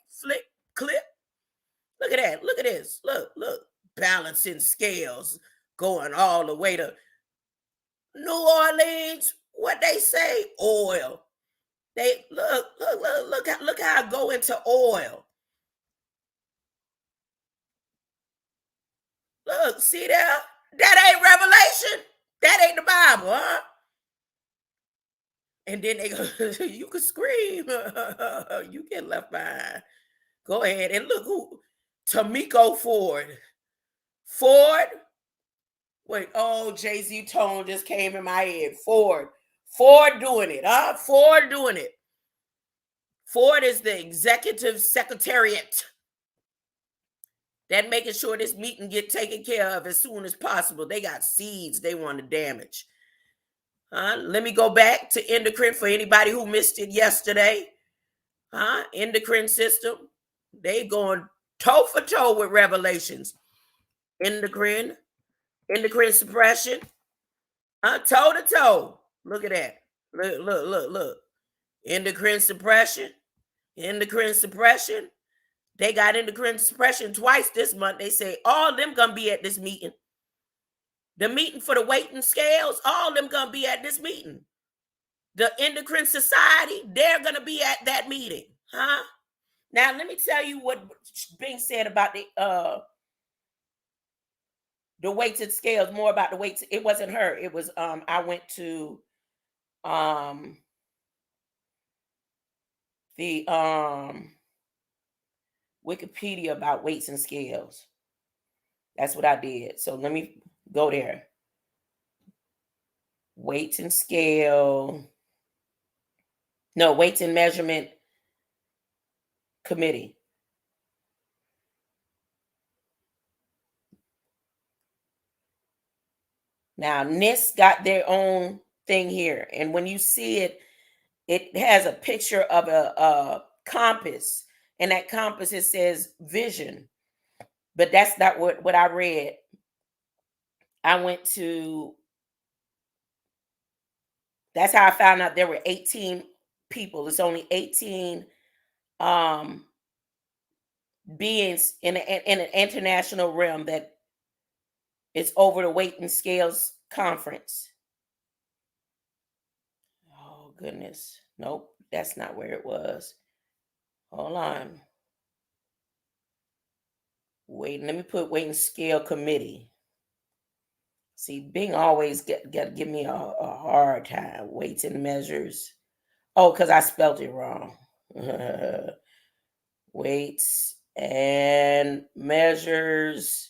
Clip. Look at that. Look at this. Look. Balancing scales going all the way to New Orleans. What they say? Oil. They look how I go into oil. Look, see there? That ain't Revelation. That ain't the Bible, huh? And then they go, you can scream. You get left behind. Go ahead and look who, Tamiko Ford. Wait, oh, Jay-Z tone just came in my head. Ford doing it, huh? Ford doing it. Ford is the executive secretariat that making sure this meeting get taken care of as soon as possible. They got seeds they want to damage. Let me go back to endocrine for anybody who missed it yesterday. Endocrine system. They going toe for toe with Revelations. Endocrine suppression. Toe to toe. Look at that. Look. Endocrine suppression. They got endocrine suppression twice this month. They say all of them gonna be at this meeting. The meeting for the weight and scales, all of them gonna be at this meeting. The endocrine society, they're gonna be at that meeting. Now let me tell you what's being said about the weights and scales, more about the weights. It wasn't her. It was I went to the Wikipedia about weights and scales. That's what I did. So let me go there. Weights and scale. No, weights and measurement committee. Now, NIST got their own thing here. And when you see it, it has a picture of a compass. And that compass, it says vision. But that's not what I read. I went to, that's how I found out there were 18 people. It's only 18 beings in an international realm that is over the weight and scales conference. Oh, goodness. Nope, that's not where it was. Hold on. Wait, let me put weight and scale committee. See, Bing always got to give me a hard time. Weights and measures. Oh, because I spelled it wrong. Weights and measures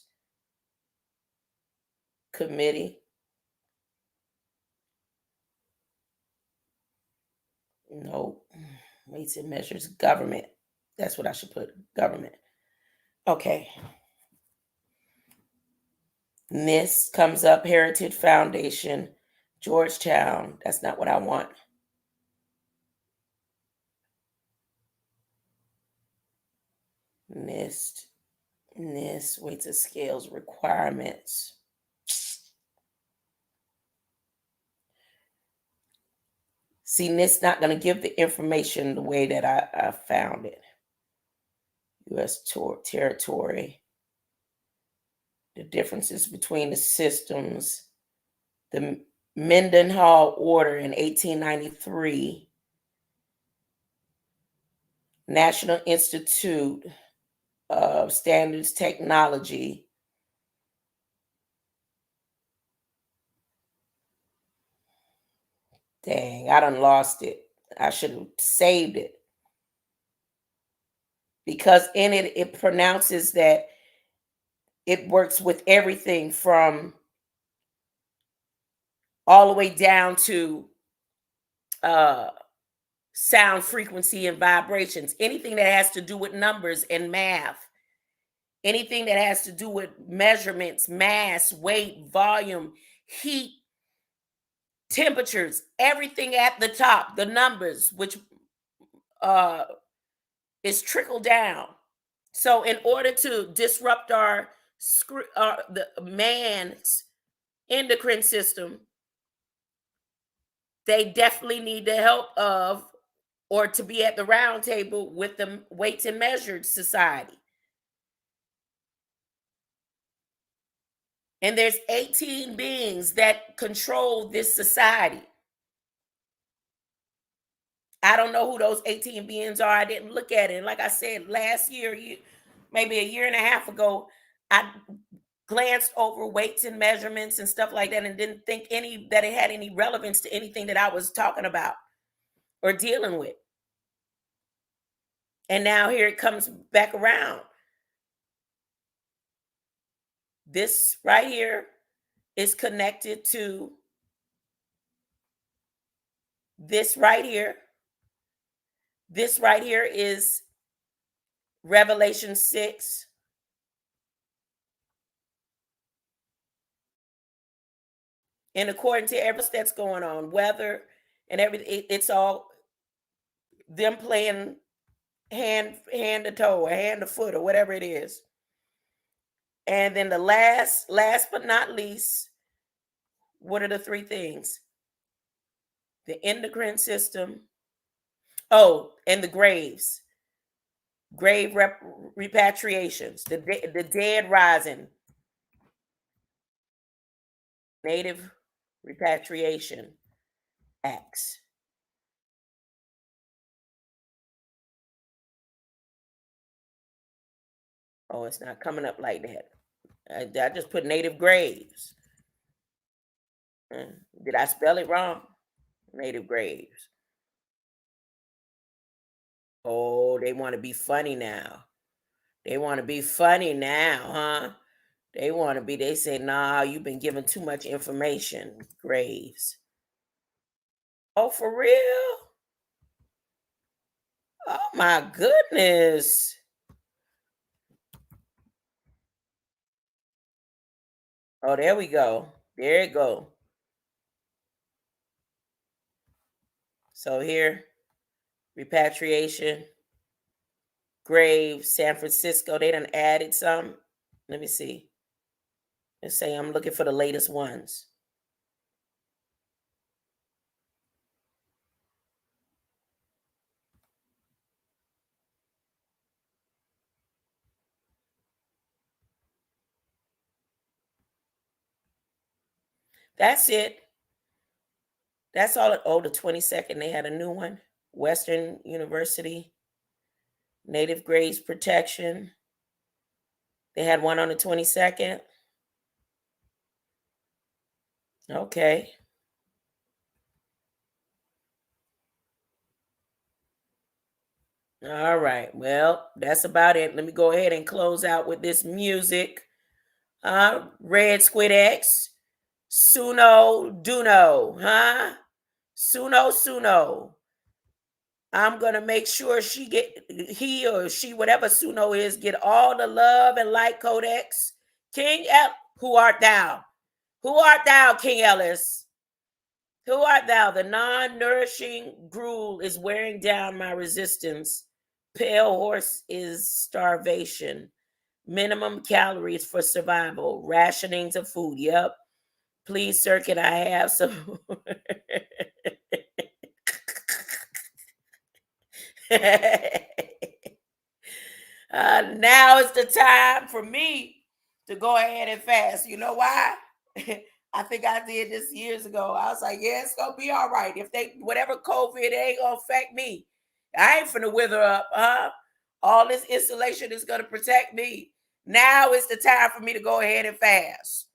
committee. Nope. Weights and measures government. That's what I should put. Government. Okay. NIST comes up. Heritage Foundation. Georgetown. That's not what I want. NIST, weights and scales requirements. See, NIST not going to give the information the way that I found it. U.S. territory. The differences between the systems. The Mendenhall Order in 1893. National Institute of Standards Technology. Dang, I done lost it. I should have saved it. Because in it, it pronounces that it works with everything from all the way down to sound frequency and vibrations. Anything that has to do with numbers and math. Anything that has to do with measurements, mass, weight, volume, heat, temperatures, everything at the top, the numbers, which is trickled down. So in order to disrupt the man's endocrine system, they definitely need the help of, or to be at the round table with the Weights and Measures Society. And there's 18 beings that control this society. I don't know who those 18 beings are. I didn't look at it. And like I said, last year, maybe a year and a half ago, I glanced over weights and measurements and stuff like that and didn't think that it had any relevance to anything that I was talking about or dealing with. And now here it comes back around. This right here is connected to this right here. This right here is Revelation 6. And according to everything that's going on, weather and everything, it's all them playing hand to toe or hand to foot or whatever it is. And then the last but not least, what are the three things? The endocrine system. Oh, and the graves. Grave repatriations. The dead rising. Native repatriation acts. Oh, it's not coming up like that. I just put native graves. Did I spell it wrong? Native graves. Oh, they want to be funny now. They want to be funny now, huh? They say, nah, you've been given too much information, Graves. Oh, for real? Oh, my goodness. Oh, there we go. There it go. So here, repatriation, Graves, San Francisco. They done added some. Let me see. Let's say I'm looking for the latest ones. That's it. That's all. Oh, the 22nd, they had a new one. Western University, Native Graves Protection. They had one on the 22nd. Okay. All right. Well, that's about it. Let me go ahead and close out with this music. Red Squid X. Suno Duno, huh? Suno. I'm gonna make sure he or she, whatever Suno is, get all the love and light Codex. Who art thou? Who art thou, King Ellis? Who art thou? The non-nourishing gruel is wearing down my resistance. Pale horse is starvation. Minimum calories for survival. Rationings of food. Yep. Please, sir, can I have some? Now is the time for me to go ahead and fast. You know why? I think I did this years ago. I was like, yeah, it's gonna be all right. If they whatever COVID, it ain't gonna affect me. I ain't finna wither up, huh? All this insulation is gonna protect me. Now is the time for me to go ahead and fast,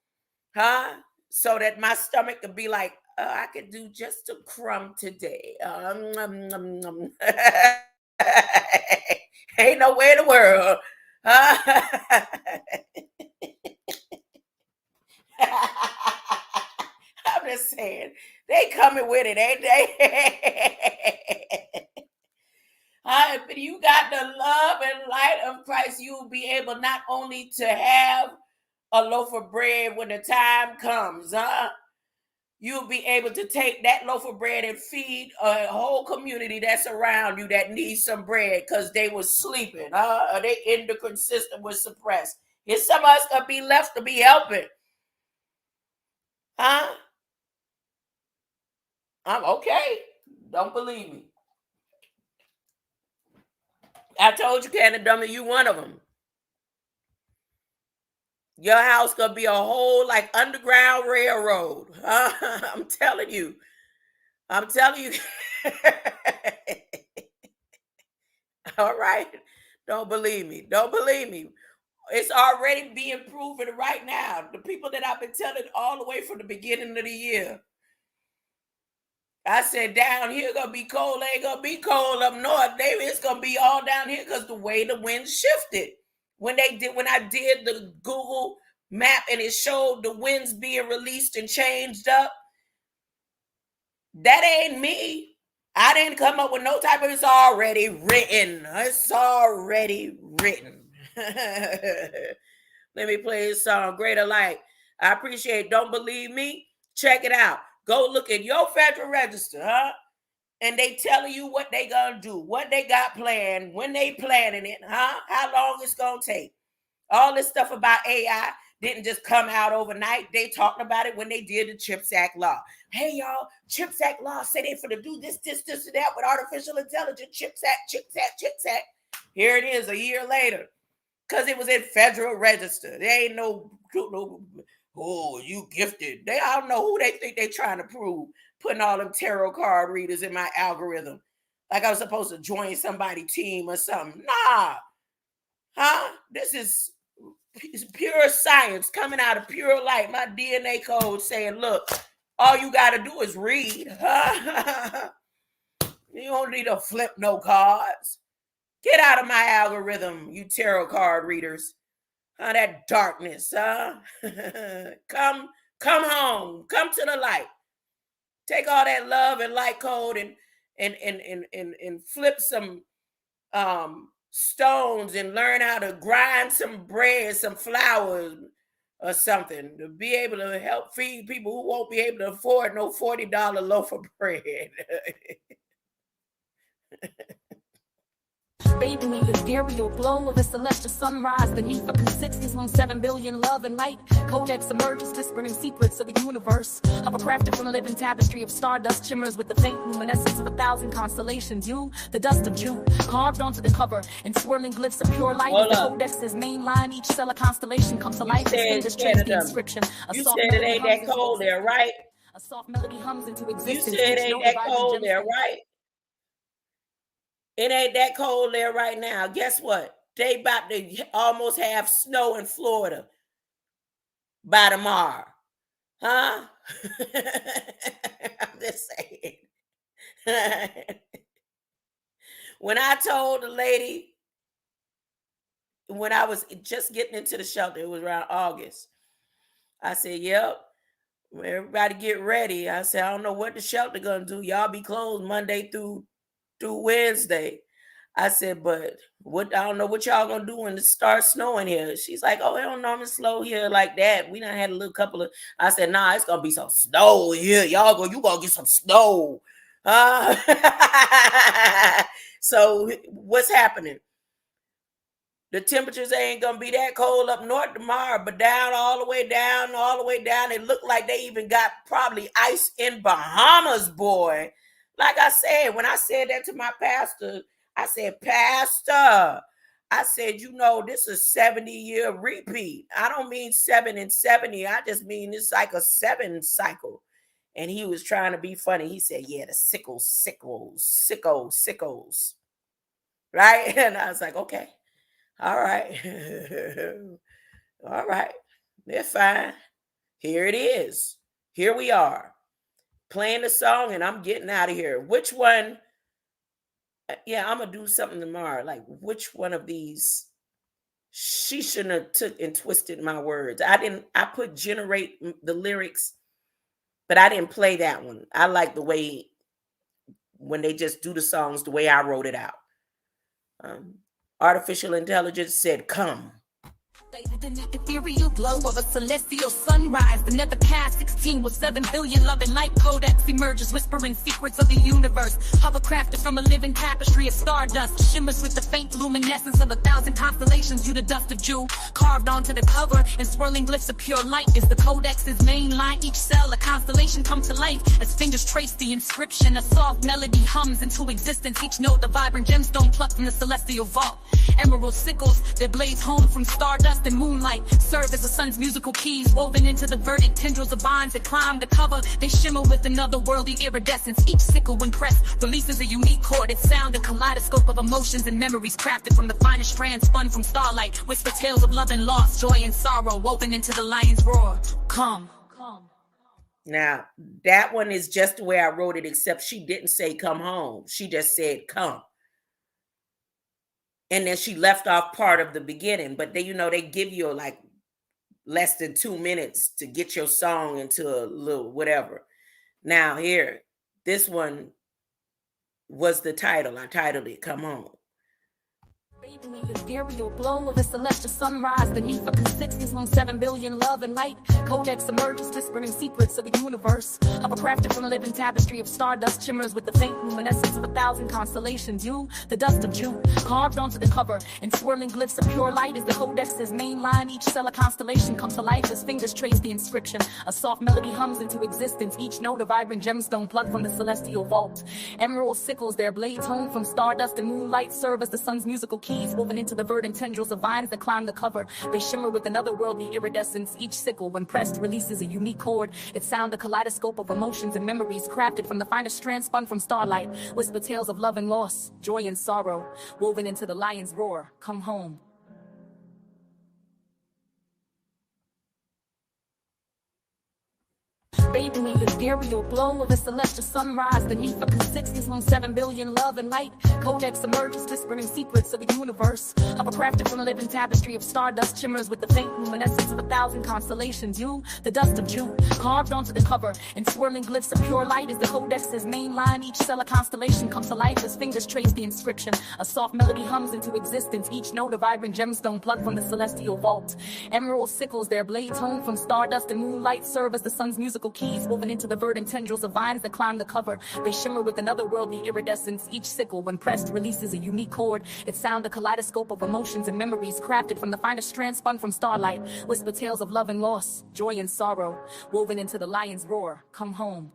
huh? So that my stomach can be like, I could do just a crumb today. Ain't no way in the world. Huh? I'm just saying, they coming with it, ain't they? If you got the love and light of Christ, you will be able not only to have a loaf of bread when the time comes, you'll be able to take that loaf of bread and feed a whole community that's around you that needs some bread because they was sleeping, their endocrine system was suppressed. Here's some of us gonna be left to be helping. Huh? I'm okay. Don't believe me. I told you, Canada, you one of them. Your house gonna be a whole like underground railroad. I'm telling you. I'm telling you. All right. Don't believe me. Don't believe me. It's already being proven right now. The people that I've been telling all the way from the beginning of the year. I said down here gonna be cold, ain't gonna be cold up north. Maybe it's gonna be all down here because the way the wind shifted. When I did the Google map and it showed the winds being released and changed up, that ain't me. I didn't come up with no type of, it's already written. It's already written. Let me play this song, Greater Light. I appreciate it. Don't believe me? Check it out. Go look at your Federal Register, and they telling you what they gonna do, what they got planned, when they planning it, how long it's gonna take. All this stuff about AI didn't just come out overnight. They talked about it when they did the CHIPS Act law. Hey, y'all, CHIPS Act law say they finna do this, and that with artificial intelligence. CHIPS Act. Here it is a year later. Because it was in Federal Register. There ain't no, oh, you gifted. I don't know who they think they trying to prove, putting all them tarot card readers in my algorithm. Like I was supposed to join somebody's team or something. Nah. This is pure science coming out of pure light. My DNA code saying, look, all you got to do is read. You don't need to flip no cards. Get out of my algorithm, you tarot card readers. That darkness, come home. Come to the light. Take all that love and light code and flip some stones and learn how to grind some bread, some flour or something to be able to help feed people who won't be able to afford no $40 loaf of bread. Baby, me the ethereal glow of a celestial sunrise beneath a consistency on 7 billion love and light. Codex emerges, whispering secrets of the universe. Of a crafted from a living tapestry of stardust shimmers with the faint luminescence of 1,000 constellations. You, the dust of June, carved onto the cover in swirling glyphs of pure light. The Codex's main line, each cell a constellation comes to life. The inscription. You said it ain't that cold there, right? A soft melody hums into existence. You said it ain't that cold there, right? It ain't that cold there right now. Guess what? They about to almost have snow in Florida by tomorrow. I'm just saying. When I told the lady, when I was just getting into the shelter, it was around August. I said, yep, everybody get ready. I said, I don't know what the shelter gonna do. Y'all be closed Monday through Wednesday. I said, but what? I don't know what y'all gonna do when it starts snowing here. She's like, oh, it don't normally slow here like that. We done had a little couple of. I said, nah, it's gonna be some snow here. You gonna get some snow. So what's happening? The temperatures ain't gonna be that cold up north tomorrow, but down all the way down. It looked like they even got probably ice in Bahamas, boy. Like I said, when I said that to my pastor, I said, Pastor, I said, this is a 70-year repeat. I don't mean 7 and 70. I just mean it's like a 7 cycle. And he was trying to be funny. He said, yeah, the sickles. Right? And I was like, okay, all right. All right. They're fine. Here it is. Here we are. Playing the song and I'm getting out of here. Which one? Yeah, I'm going to do something tomorrow. Like, which one of these? She shouldn't have took and twisted my words. I put generate the lyrics, but I didn't play that one. I like the way when they just do the songs the way I wrote it out. Artificial intelligence said, come. An ethereal glow of a celestial sunrise. The nether past 16 with 7 billion love and light codex emerges, whispering secrets of the universe. Hovercrafted from a living tapestry of stardust, shimmers with the faint luminescence of 1,000 constellations. You the dust of jewel carved onto the cover, and swirling glyphs of pure light is the codex's main line. Each cell a constellation come to life as fingers trace the inscription. A soft melody hums into existence. Each note a vibrant gemstone plucked from the celestial vault. Emerald sickles, their blades home from stardust and moonlight, serve as the sun's musical keys, woven into the verdant tendrils of vines that climb the cover. They shimmer with another worldly iridescence. Each sickle, when pressed, releases a unique chord. Its sound, a kaleidoscope of emotions and memories, crafted from the finest strands spun from starlight. Whisper tales of love and loss, joy and sorrow, woven into the lion's roar. Come. Now, that one is just the way I wrote it, except she didn't say come home. She just said come. And then she left off part of the beginning, but they give you like less than 2 minutes to get your song into a little whatever. Now here, this one was the title. I titled it, Come Home. The ethereal glow of a celestial sunrise beneath a consistency on 7 billion love and light. Codex emerges, whispering secrets of the universe. Crafted from a living tapestry of stardust, shimmers with the faint luminescence of 1,000 constellations. You, the dust of June, carved onto the cover, and swirling glyphs of pure light is the codex's main line. Each cell a constellation comes to life as fingers trace the inscription. A soft melody hums into existence. Each note a vibrant gemstone plucked from the celestial vault. Emerald sickles, their blades honed from stardust and moonlight, serve as the sun's musical keys, woven into the verdant tendrils of vines that climb the cover. They shimmer with another worldly iridescence. Each sickle, when pressed, releases a unique chord. Its sound, a kaleidoscope of emotions and memories, crafted from the finest strands spun from starlight. Whisper tales of love and loss, joy and sorrow, woven into the lion's roar. Come home. Bathing in the ethereal glow of a celestial sunrise beneath a consistency on 7 billion love and light. Codex emerges, whispering secrets of the universe. Crafted from a living tapestry of stardust, shimmers with the faint luminescence of 1,000 constellations. You, the dust of June, carved onto the cover, and swirling glyphs of pure light is the codex's main line. Each cell a constellation comes to life as fingers trace the inscription. A soft melody hums into existence. Each note a vibrant gemstone plucked from the celestial vault. Emerald sickles, their blades honed from stardust and moonlight, serve as the sun's musical keys, woven into the verdant tendrils of vines that climb the cover. They shimmer with another worldly iridescence. Each sickle, when pressed, releases a unique chord. Its sound, a kaleidoscope of emotions and memories, crafted from the finest strands spun from starlight. Whisper tales of love and loss, joy and sorrow, woven into the lion's roar. Come home.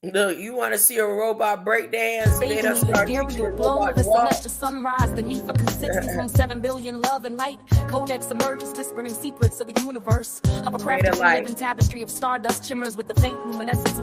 Look, you want to see a robot breakdance? Bathing in the ethereal glow of a celestial sunrise beneath a consistency on 7 billion love and light. Codex emerges, whispering secrets of the universe. Crafted from a living tapestry of stardust, shimmers with the faint luminescence